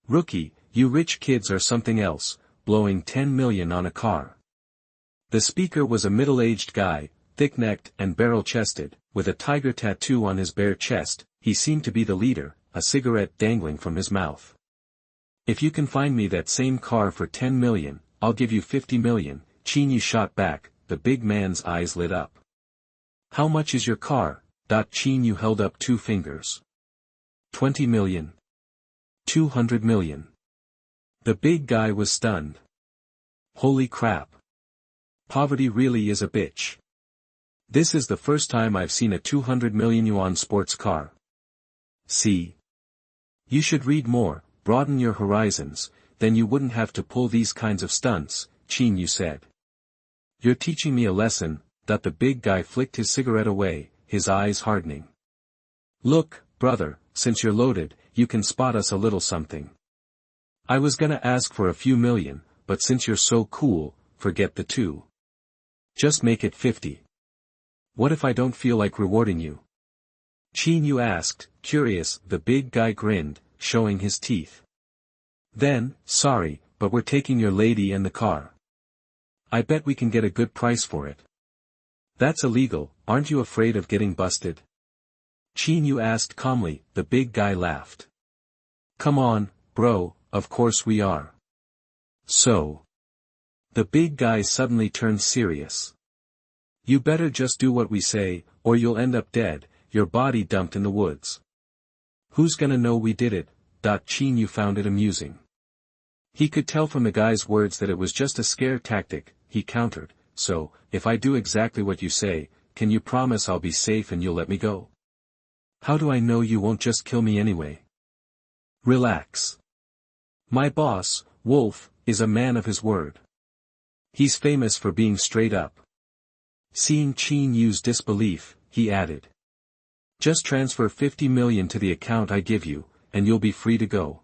Rookie, you rich kids are something else, blowing 10 million on a car. The speaker was a middle-aged guy, thick-necked and barrel-chested, with a tiger tattoo on his bare chest. He seemed to be the leader, a cigarette dangling from his mouth. If you can find me that same car for 10 million, I'll give you 50 million, Qin Yu shot back. The big man's eyes lit up. How much is your car? Qin Yu held up 2 fingers. 20 million. 200 million. The big guy was stunned. Holy crap. Poverty really is a bitch. This is the first time I've seen a 200 million yuan sports car. See? You should read more, broaden your horizons, then you wouldn't have to pull these kinds of stunts, Qin Yu said. You're teaching me a lesson. The big guy flicked his cigarette away, his eyes hardening. Look, brother, since you're loaded, you can spot us a little something. I was gonna ask for a few million, but since you're so cool, forget the 2. Just make it 50. What if I don't feel like rewarding you? Qin Yu asked, curious. The big guy grinned, showing his teeth. Then, sorry, but we're taking your lady and the car. I bet we can get a good price for it. That's illegal, aren't you afraid of getting busted? Qin Yu asked calmly. The big guy laughed. Come on, bro, of course we are. So. The big guy suddenly turned serious. You better just do what we say, or you'll end up dead, your body dumped in the woods. Who's gonna know we did it? Qin Yu found it amusing. He could tell from the guy's words that it was just a scare tactic. He countered. So, if I do exactly what you say, can you promise I'll be safe and you'll let me go? How do I know you won't just kill me anyway? Relax. My boss, Wolf, is a man of his word. He's famous for being straight up. Seeing Qin Yu's disbelief, he added. Just transfer 50 million to the account I give you, and you'll be free to go.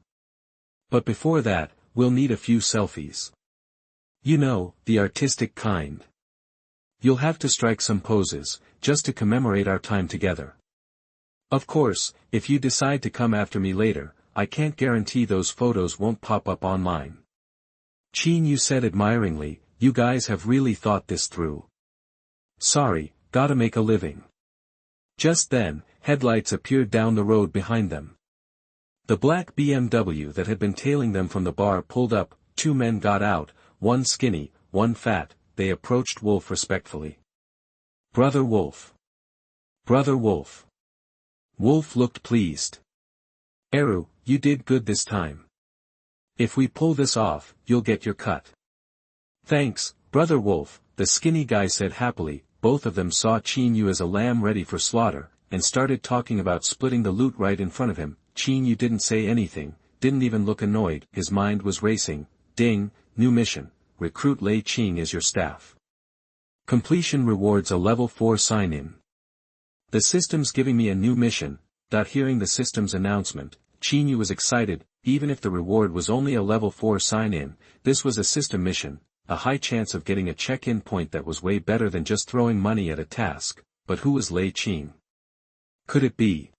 But before that, we'll need a few selfies. You know, the artistic kind. You'll have to strike some poses, just to commemorate our time together. Of course, if you decide to come after me later, I can't guarantee those photos won't pop up online. Qin Yu said admiringly, you guys have really thought this through. Sorry, gotta make a living. Just then, headlights appeared down the road behind them. The black BMW that had been tailing them from the bar pulled up. 2 men got out, one skinny, one fat. They approached Wolf respectfully. Brother Wolf. Brother Wolf. Wolf looked pleased. Eru, you did good this time. If we pull this off, you'll get your cut. Thanks, Brother Wolf, the skinny guy said happily. Both of them saw Qin Yu as a lamb ready for slaughter, and started talking about splitting the loot right in front of him. Qin Yu didn't say anything, didn't even look annoyed. His mind was racing. Ding, new mission. Recruit Lei Qing as your staff. Completion rewards a level 4 sign-in. The system's giving me a new mission. Hearing the system's announcement, Qin Yu was excited. Even if the reward was only a level 4 sign-in, this was a system mission, a high chance of getting a check-in point that was way better than just throwing money at a task. But who was Lei Qing? Could it be?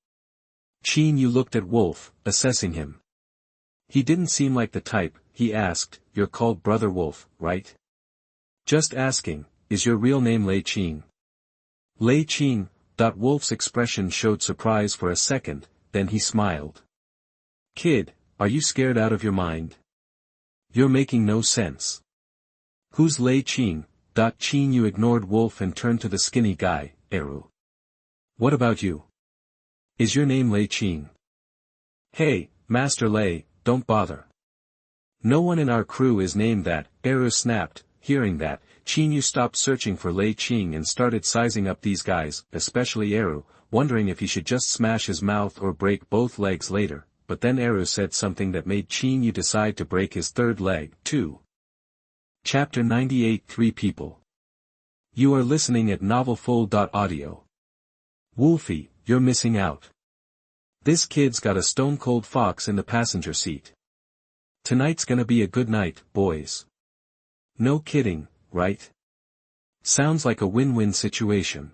Qin Yu looked at Wolf, assessing him. He didn't seem like the type. He asked, you're called Brother Wolf, right? Just asking, is your real name Lei Qing? Lei Qing. Wolf's expression showed surprise for a second, then he smiled. Kid, are you scared out of your mind? You're making no sense. Who's Lei Qing? Qin Yu ignored Wolf and turned to the skinny guy, Eru. What about you? Is your name Lei Qing? Hey, Master Lei, don't bother. No one in our crew is named that, Eru snapped. Hearing that, Qin Yu stopped searching for Lei Qing and started sizing up these guys, especially Eru, wondering if he should just smash his mouth or break both legs later, but then Eru said something that made Qin Yu decide to break his third leg, too. Chapter 98 3 People. You are listening at novelfull.audio. Wolfie, you're missing out. This kid's got a stone-cold fox in the passenger seat. Tonight's gonna be a good night, boys. No kidding, right? Sounds like a win-win situation.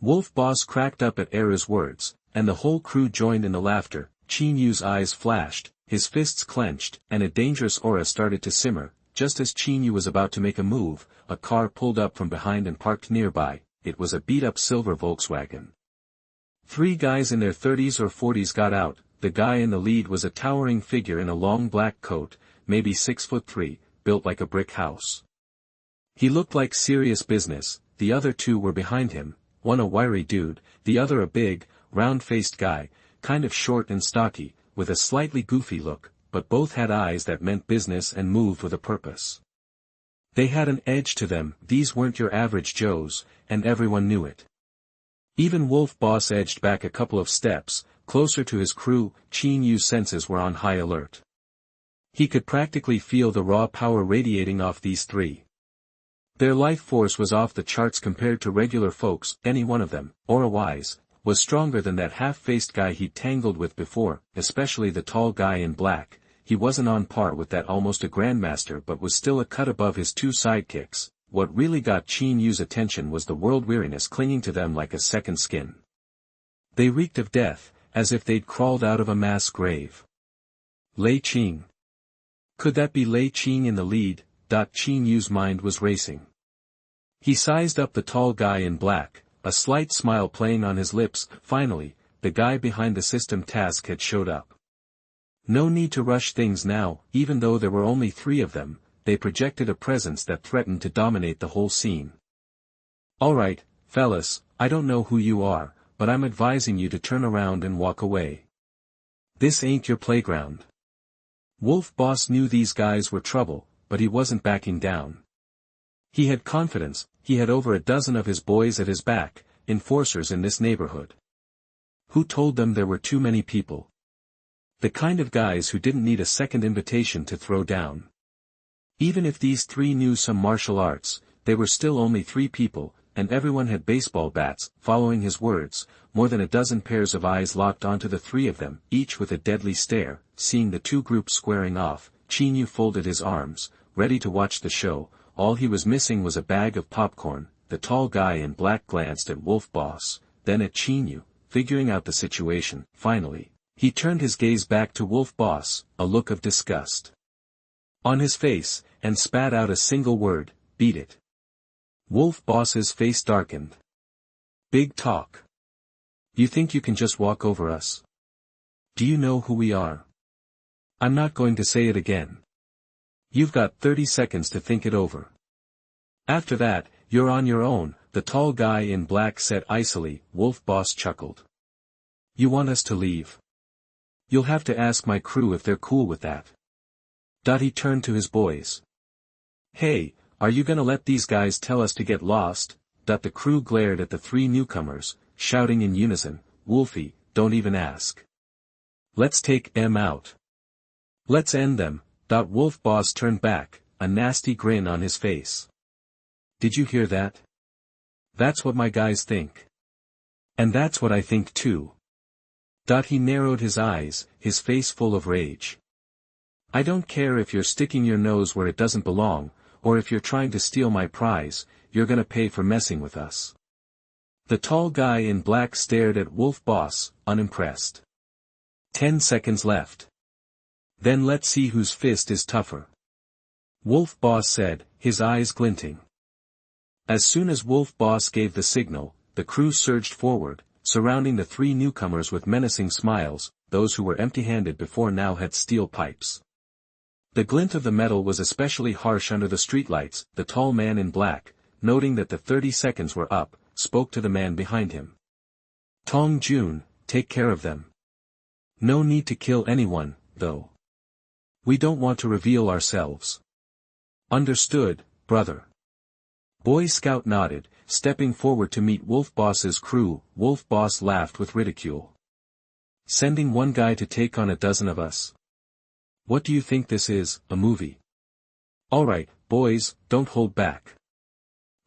Wolf Boss cracked up at Era's words, and the whole crew joined in the laughter. Qin Yu's eyes flashed, his fists clenched, and a dangerous aura started to simmer. Just as Qin Yu was about to make a move, a car pulled up from behind and parked nearby. It was a beat-up silver Volkswagen. 3 guys in their 30s or 40s got out. The guy in the lead was a towering figure in a long black coat, maybe 6'3", built like a brick house. He looked like serious business. The other 2 were behind him, one a wiry dude, the other a big, round-faced guy, kind of short and stocky, with a slightly goofy look, but both had eyes that meant business and moved with a purpose. They had an edge to them. These weren't your average Joes, and everyone knew it. Even Wolf Boss edged back a couple of steps, closer to his crew. Qin Yu's senses were on high alert. He could practically feel the raw power radiating off these 3. Their life force was off the charts compared to regular folks. Any one of them, aura-wise, was stronger than that half-faced guy he'd tangled with before, especially the tall guy in black. He wasn't on par with that almost a grandmaster but was still a cut above his 2 sidekicks. What really got Qin Yu's attention was the world weariness clinging to them like a second skin. They reeked of death, as if they'd crawled out of a mass grave. Lei Qing. Could that be Lei Qing in the lead? Qin Yu's mind was racing. He sized up the tall guy in black, a slight smile playing on his lips. Finally, the guy behind the system task had showed up. No need to rush things now. Even though there were only 3 of them, they projected a presence that threatened to dominate the whole scene. Alright, fellas, I don't know who you are, but I'm advising you to turn around and walk away. This ain't your playground. Wolf Boss knew these guys were trouble, but he wasn't backing down. He had confidence. He had over a dozen of his boys at his back, enforcers in this neighborhood. Who told them there were too many people? The kind of guys who didn't need a second invitation to throw down. Even if these 3 knew some martial arts, they were still only 3 people, and everyone had baseball bats. Following his words, more than a dozen pairs of eyes locked onto the 3 of them, each with a deadly stare. Seeing the 2 groups squaring off, Qin Yu folded his arms, ready to watch the show. All he was missing was a bag of popcorn. The tall guy in black glanced at Wolf Boss, then at Qin Yu, figuring out the situation. Finally, he turned his gaze back to Wolf Boss, a look of disgust on his face, and spat out a single word: beat it. Wolf Boss's face darkened. Big talk. You think you can just walk over us? Do you know who we are? I'm not going to say it again. You've got 30 seconds to think it over. After that, you're on your own, the tall guy in black said icily. Wolf Boss chuckled. You want us to leave? You'll have to ask my crew if they're cool with that. He turned to his boys. Hey, are you gonna let these guys tell us to get lost? The crew glared at the 3 newcomers, shouting in unison, Wolfie, don't even ask. Let's take them out. Let's end them. Wolf Boss turned back, a nasty grin on his face. Did you hear that? That's what my guys think. And that's what I think too. He narrowed his eyes, his face full of rage. I don't care if you're sticking your nose where it doesn't belong, or if you're trying to steal my prize. You're gonna pay for messing with us. The tall guy in black stared at Wolf Boss, unimpressed. 10 seconds left. Then let's see whose fist is tougher. Wolf Boss said, his eyes glinting. As soon as Wolf Boss gave the signal, the crew surged forward, surrounding the 3 newcomers with menacing smiles. Those who were empty-handed before now had steel pipes. The glint of the metal was especially harsh under the streetlights. The tall man in black, noting that the 30 seconds were up, spoke to the man behind him. Tong Jun, take care of them. No need to kill anyone, though. We don't want to reveal ourselves. Understood, brother. Boy Scout nodded, stepping forward to meet Wolf Boss's crew. Wolf Boss laughed with ridicule. Sending one guy to take on a dozen of us? What do you think this is, a movie? Alright, boys, don't hold back.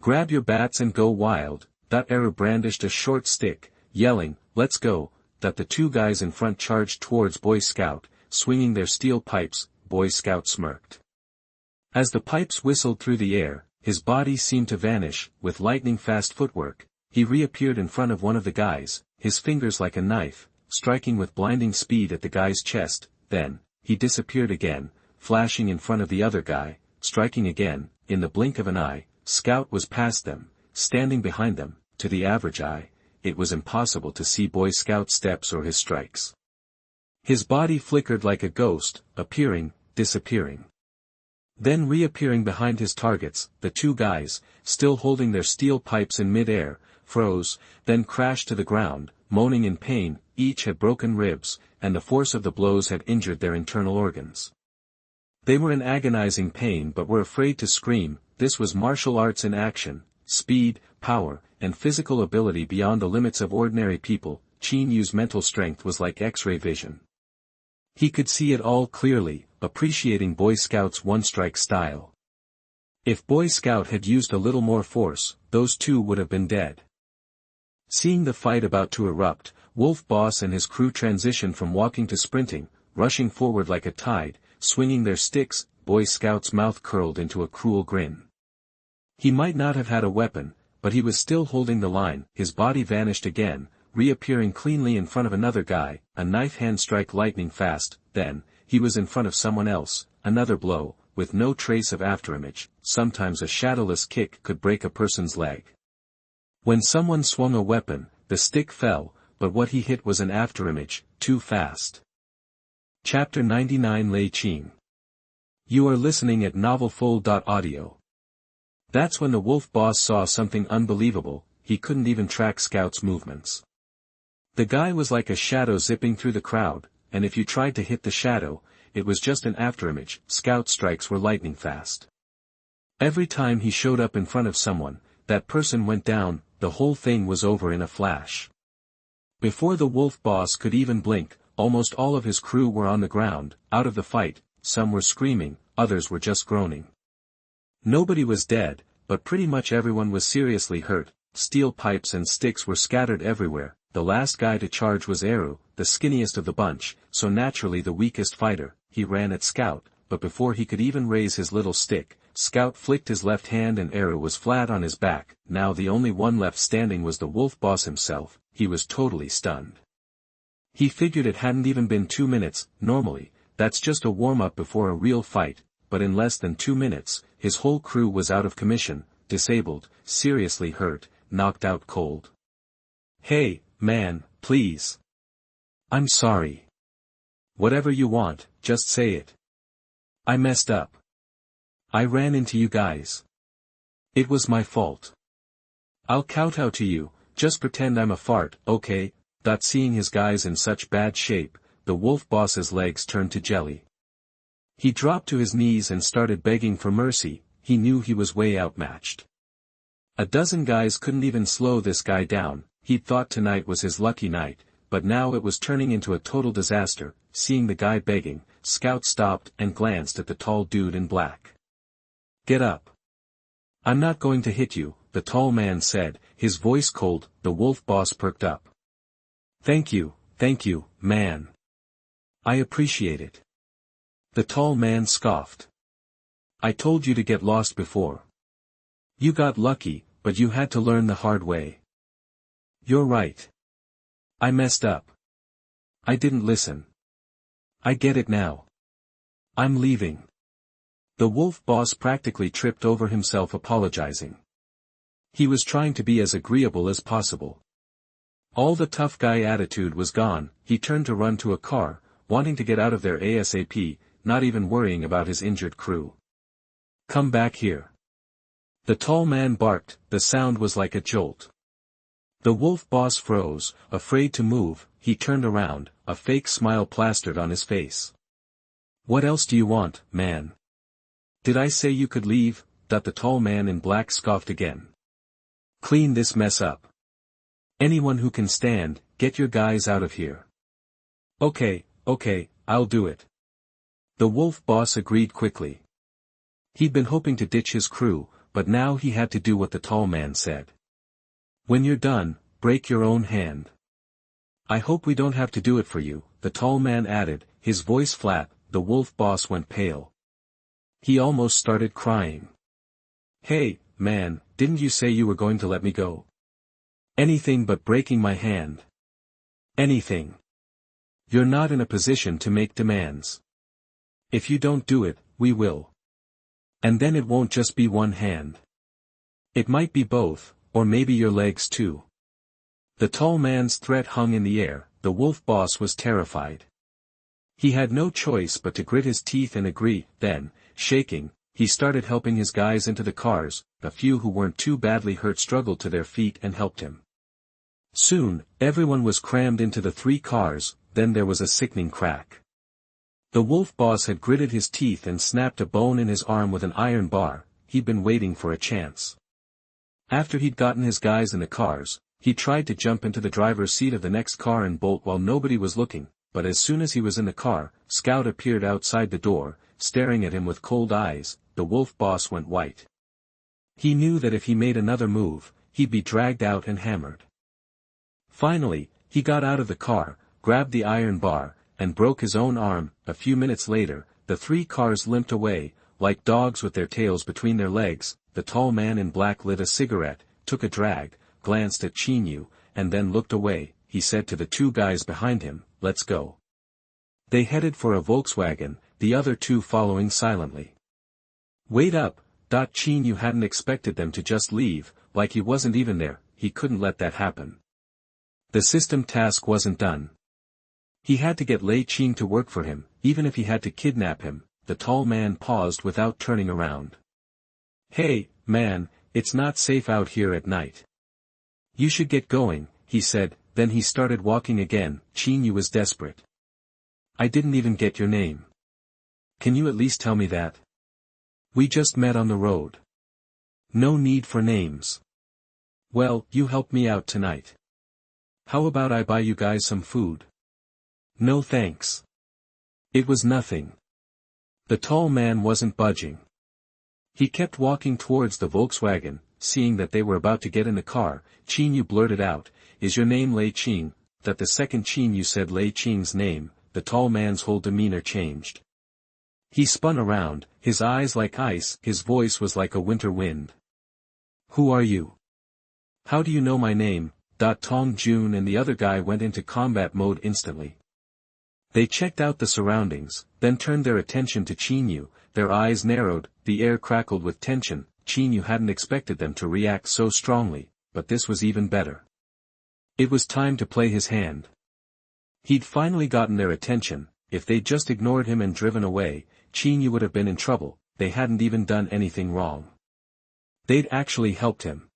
Grab your bats and go wild. Era brandished a short stick, yelling, let's go. that the two guys in front charged towards Boy Scout, swinging their steel pipes. Boy Scout smirked. As the pipes whistled through the air, his body seemed to vanish. With lightning-fast footwork, he reappeared in front of one of the guys, his fingers like a knife, striking with blinding speed at the guy's chest. Then, he disappeared again, flashing in front of the other guy, striking again. In the blink of an eye, Scout was past them, standing behind them. To the average eye, it was impossible to see Boy Scout's steps or his strikes. His body flickered like a ghost, appearing, disappearing, then reappearing behind his targets. The two guys, still holding their steel pipes in mid-air, froze, then crashed to the ground, moaning in pain. Each had broken ribs, and the force of the blows had injured their internal organs. They were in agonizing pain but were afraid to scream. This was martial arts in action, speed, power, and physical ability beyond the limits of ordinary people. Qin Yu's mental strength was like X-ray vision. He could see it all clearly, appreciating Boy Scout's one-strike style. If Boy Scout had used a little more force, those two would have been dead. Seeing the fight about to erupt, Wolf Boss and his crew transitioned from walking to sprinting, rushing forward like a tide, swinging their sticks. Boy Scout's mouth curled into a cruel grin. He might not have had a weapon, but he was still holding the line. His body vanished again, reappearing cleanly in front of another guy. A knife hand strike lightning fast. Then, he was in front of someone else. Another blow, with no trace of afterimage. Sometimes a shadowless kick could break a person's leg. When someone swung a weapon, the stick fell, but what he hit was an afterimage, too fast. Chapter 99 Lei Qing. You are listening at novelfull.audio. That's when the Wolf Boss saw something unbelievable. He couldn't even track Scout's movements. The guy was like a shadow zipping through the crowd, and if you tried to hit the shadow, it was just an afterimage. Scout's strikes were lightning fast. Every time he showed up in front of someone, that person went down. The whole thing was over in a flash. Before the Wolf Boss could even blink, almost all of his crew were on the ground, out of the fight. Some were screaming, others were just groaning. Nobody was dead, but pretty much everyone was seriously hurt. Steel pipes and sticks were scattered everywhere. The last guy to charge was Eru, the skinniest of the bunch, so naturally the weakest fighter. He ran at Scout, but before he could even raise his little stick, Scout flicked his left hand and Eru was flat on his back. Now the only one left standing was the Wolf Boss himself. He was totally stunned. He figured it hadn't even been 2 minutes. Normally, that's just a warm-up before a real fight, but in less than 2 minutes, his whole crew was out of commission, disabled, seriously hurt, knocked out cold. Hey, man, please. I'm sorry. Whatever you want, just say it. I messed up. I ran into you guys. It was my fault. I'll kowtow to you, just pretend I'm a fart, okay? Seeing his guys in such bad shape, the Wolf Boss's legs turned to jelly. He dropped to his knees and started begging for mercy. He knew he was way outmatched. A dozen guys couldn't even slow this guy down. He'd thought tonight was his lucky night, but now it was turning into a total disaster. Seeing the guy begging, Scout stopped and glanced at the tall dude in black. Get up. I'm not going to hit you, the tall man said, his voice cold. The Wolf Boss perked up. Thank you, man. I appreciate it. The tall man scoffed. I told you to get lost before. You got lucky, but you had to learn the hard way. You're right. I messed up. I didn't listen. I get it now. I'm leaving. The Wolf Boss practically tripped over himself apologizing. He was trying to be as agreeable as possible. All the tough guy attitude was gone. He turned to run to a car, wanting to get out of there ASAP, not even worrying about his injured crew. Come back here. The tall man barked. The sound was like a jolt. The Wolf Boss froze, afraid to move. He turned around, a fake smile plastered on his face. What else do you want, man? Did I say you could leave? The tall man in black scoffed again. Clean this mess up. Anyone who can stand, get your guys out of here. Okay, I'll do it. The Wolf Boss agreed quickly. He'd been hoping to ditch his crew, but now he had to do what the tall man said. When you're done, break your own hand. I hope we don't have to do it for you, the tall man added, his voice flat. The wolf boss went pale. He almost started crying. Hey, man, didn't you say you were going to let me go? Anything but breaking my hand. Anything. You're not in a position to make demands. If you don't do it, we will. And then it won't just be one hand. It might be both, or maybe your legs too. The tall man's threat hung in the air. The wolf boss was terrified. He had no choice but to grit his teeth and agree. Then, shaking, he started helping his guys into the cars. A few who weren't too badly hurt struggled to their feet and helped him. Soon, everyone was crammed into the 3 cars. Then there was a sickening crack. The wolf boss had gritted his teeth and snapped a bone in his arm with an iron bar. He'd been waiting for a chance. After he'd gotten his guys in the cars, he tried to jump into the driver's seat of the next car and bolt while nobody was looking. But as soon as he was in the car, Scout appeared outside the door, staring at him with cold eyes. The wolf boss went white. He knew that if he made another move, he'd be dragged out and hammered. Finally, he got out of the car, grabbed the iron bar, and broke his own arm. A few minutes later, the 3 cars limped away, like dogs with their tails between their legs. The tall man in black lit a cigarette, took a drag, glanced at Qin Yu, and then looked away. He said to the 2 guys behind him, "Let's go." They headed for a Volkswagen, the other 2 following silently. Wait up, Qin Yu hadn't expected them to just leave, like he wasn't even there. He couldn't let that happen. The system task wasn't done. He had to get Lei Qing to work for him, even if he had to kidnap him. The tall man paused without turning around. Hey, man, it's not safe out here at night. You should get going, he said. Then he started walking again. Qin Yu was desperate. I didn't even get your name. Can you at least tell me that? We just met on the road. No need for names. Well, you helped me out tonight. How about I buy you guys some food? No thanks. It was nothing. The tall man wasn't budging. He kept walking towards the Volkswagen. Seeing that they were about to get in the car, Qin Yu blurted out, "Is your name Lei Qing?" That the second Qin Yu said Lei Qing's name, the tall man's whole demeanor changed. He spun around, his eyes like ice, his voice was like a winter wind. Who are you? How do you know my name? Tong Jun and the other guy went into combat mode instantly. They checked out the surroundings, then turned their attention to Qin Yu. Their eyes narrowed, the air crackled with tension. Qin Yu hadn't expected them to react so strongly, but this was even better. It was time to play his hand. He'd finally gotten their attention. If they'd just ignored him and driven away, Qin Yu would have been in trouble. They hadn't even done anything wrong. They'd actually helped him.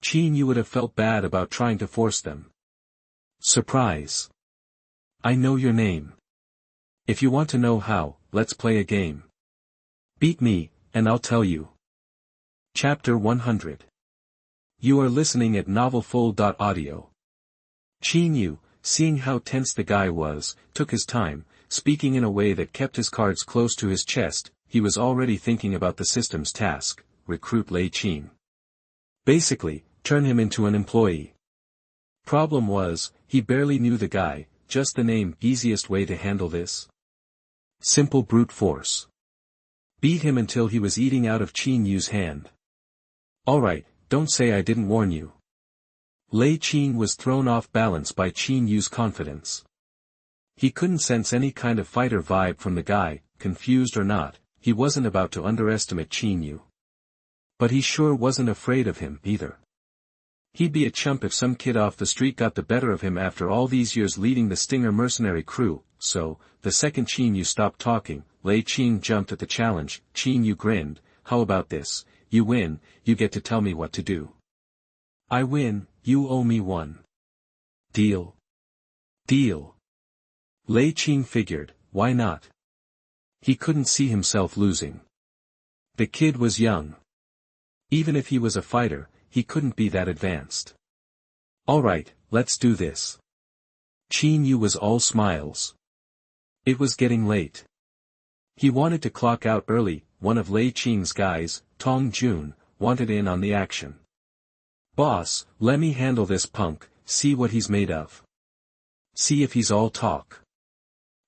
Qin Yu would have felt bad about trying to force them. Surprise. I know your name. If you want to know how, let's play a game. Beat me, and I'll tell you. Chapter 100. You are listening at novelfull.audio. Qin Yu, seeing how tense the guy was, took his time, speaking in a way that kept his cards close to his chest. He was already thinking about the system's task, recruit Lei Qing. Basically, turn him into an employee. Problem was, he barely knew the guy, just the name. Easiest way to handle this? Simple brute force. Beat him until he was eating out of Qin Yu's hand. Alright, don't say I didn't warn you. Lei Qing was thrown off balance by Qin Yu's confidence. He couldn't sense any kind of fighter vibe from the guy. Confused or not, he wasn't about to underestimate Qin Yu. But he sure wasn't afraid of him, either. He'd be a chump if some kid off the street got the better of him after all these years leading the Stinger mercenary crew. So, the second Qin Yu stopped talking, Lei Qing jumped at the challenge. Qin Yu grinned. How about this? You win, you get to tell me what to do. I win, you owe me one. Deal. Deal. Lei Qing figured, why not? He couldn't see himself losing. The kid was young. Even if he was a fighter, he couldn't be that advanced. Alright, let's do this. Qin Yu was all smiles. It was getting late. He wanted to clock out early. One of Lei Qing's guys, Tong Jun, wanted in on the action. Boss, let me handle this punk, see what he's made of. See if he's all talk.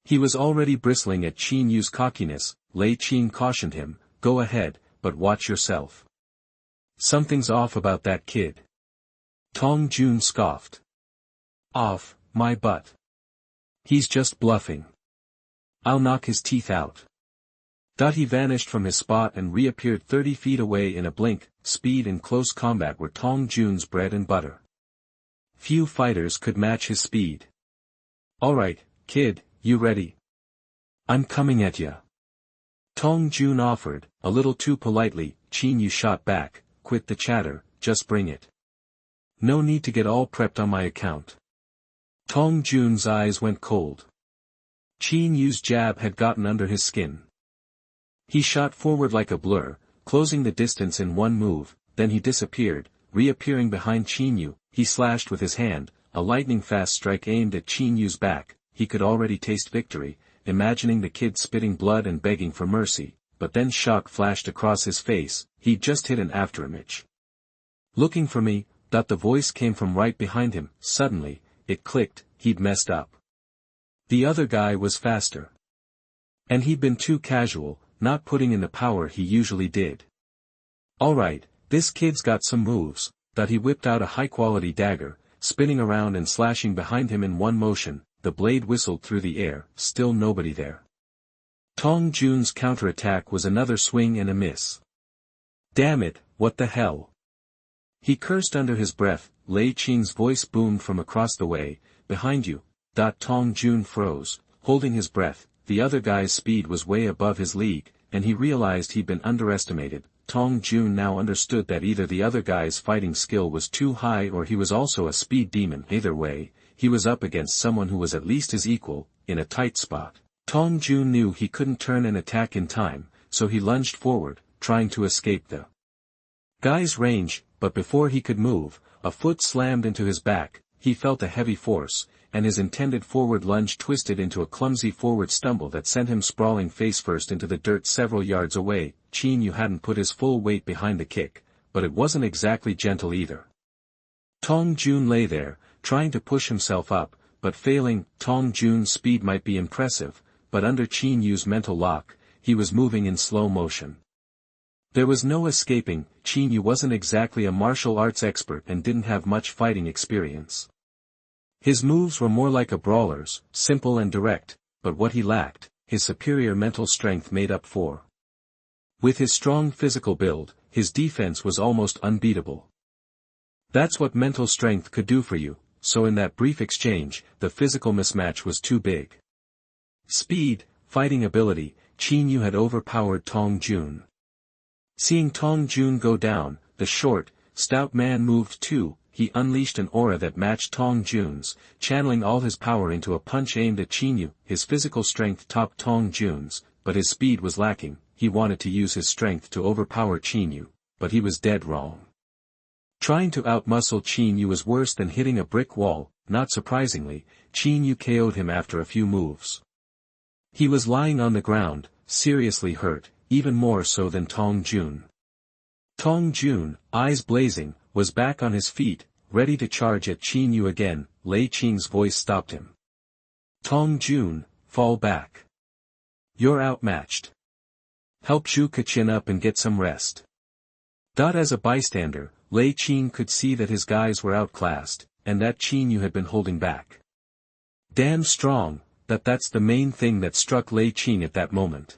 He was already bristling at Qin Yu's cockiness. Lei Qing cautioned him, go ahead, but watch yourself. Something's off about that kid. Tong Jun scoffed. Off, my butt. He's just bluffing. I'll knock his teeth out. He vanished from his spot and reappeared 30 feet away in a blink. Speed and close combat were Tong Jun's bread and butter. Few fighters could match his speed. Alright, kid, you ready? I'm coming at ya. Tong Jun offered, a little too politely. Qin Yu shot back, quit the chatter, just bring it. No need to get all prepped on my account. Tong Jun's eyes went cold. Qin Yu's jab had gotten under his skin. He shot forward like a blur, closing the distance in one move, then he disappeared, reappearing behind Qin Yu. He slashed with his hand, a lightning-fast strike aimed at Qin Yu's back. He could already taste victory, imagining the kid spitting blood and begging for mercy, but then shock flashed across his face. He'd just hit an afterimage. Looking for me, the voice came from right behind him. Suddenly, it clicked, he'd messed up. The other guy was faster. And he'd been too casual, not putting in the power he usually did. Alright, this kid's got some moves. He whipped out a high-quality dagger, spinning around and slashing behind him in one motion. The blade whistled through the air, still nobody there. Tong Jun's counterattack was another swing and a miss. Damn it, what the hell? He cursed under his breath. Lei Qing's voice boomed from across the way, behind you. Tong Jun froze, holding his breath. The other guy's speed was way above his league, and he realized he'd been underestimated. Tong Jun now understood that either the other guy's fighting skill was too high or he was also a speed demon. Either way, he was up against someone who was at least his equal, in a tight spot. Tong Jun knew he couldn't turn an attack in time, so he lunged forward, trying to escape the guy's range, but before he could move, a foot slammed into his back. He felt a heavy force, and his intended forward lunge twisted into a clumsy forward stumble that sent him sprawling face-first into the dirt several yards away. Qin Yu hadn't put his full weight behind the kick, but it wasn't exactly gentle either. Tong Jun lay there, trying to push himself up, but failing. Tong Jun's speed might be impressive, but under Qin Yu's mental lock, he was moving in slow motion. There was no escaping. Qin Yu wasn't exactly a martial arts expert and didn't have much fighting experience. His moves were more like a brawler's, simple and direct, but what he lacked, his superior mental strength made up for. With his strong physical build, his defense was almost unbeatable. That's what mental strength could do for you, so in that brief exchange, the physical mismatch was too big. Speed, fighting ability, Qin Yu had overpowered Tong Jun. Seeing Tong Jun go down, the short, stout man moved too. He unleashed an aura that matched Tong Jun's, channeling all his power into a punch aimed at Qin Yu. His physical strength topped Tong Jun's, but his speed was lacking. He wanted to use his strength to overpower Qin Yu, but he was dead wrong. Trying to outmuscle Qin Yu was worse than hitting a brick wall. Not surprisingly, Qin Yu KO'd him after a few moves. He was lying on the ground, seriously hurt, even more so than Tong Jun. Tong Jun, eyes blazing, was back on his feet, ready to charge at Qin Yu again. Lei Qing's voice stopped him. Tong Jun, fall back. You're outmatched. Help Zhu Kachin up and get some rest. As a bystander, Lei Qing could see that his guys were outclassed, and that Qin Yu had been holding back. Damn strong. That's the main thing that struck Lei Qing at that moment.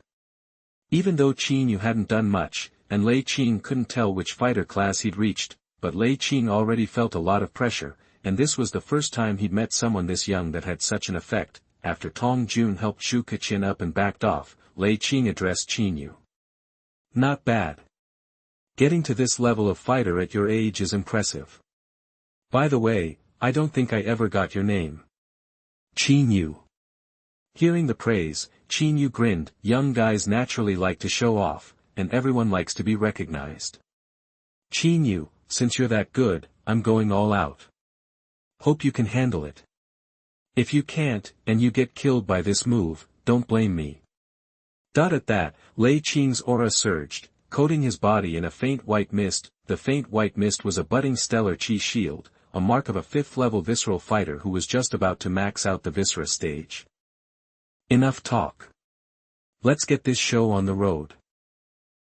Even though Qin Yu hadn't done much, and Lei Qing couldn't tell which fighter class he'd reached, but Lei Qing already felt a lot of pressure, and this was the first time he'd met someone this young that had such an effect. After Tong Jun helped Zhu Kachin up and backed off, Lei Qing addressed Qin Yu. Not bad. Getting to this level of fighter at your age is impressive. By the way, I don't think I ever got your name. Qin Yu. Hearing the praise, Qin Yu grinned. Young guys naturally like to show off, and everyone likes to be recognized. Qin Yu, since you're that good, I'm going all out. Hope you can handle it. If you can't, and you get killed by this move, don't blame me. At that, Lei Qing's aura surged, coating his body in a faint white mist. The faint white mist was a budding stellar chi shield, a mark of a 5th-level visceral fighter who was just about to max out the viscera stage. Enough talk. Let's get this show on the road.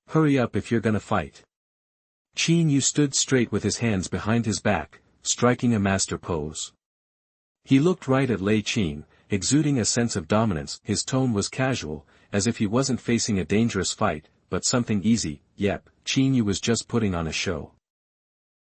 Hurry up if you're gonna fight. Qin Yu stood straight with his hands behind his back, striking a master pose. He looked right at Lei Qin, exuding a sense of dominance. His tone was casual, as if he wasn't facing a dangerous fight, but something easy. Yep, Qin Yu was just putting on a show.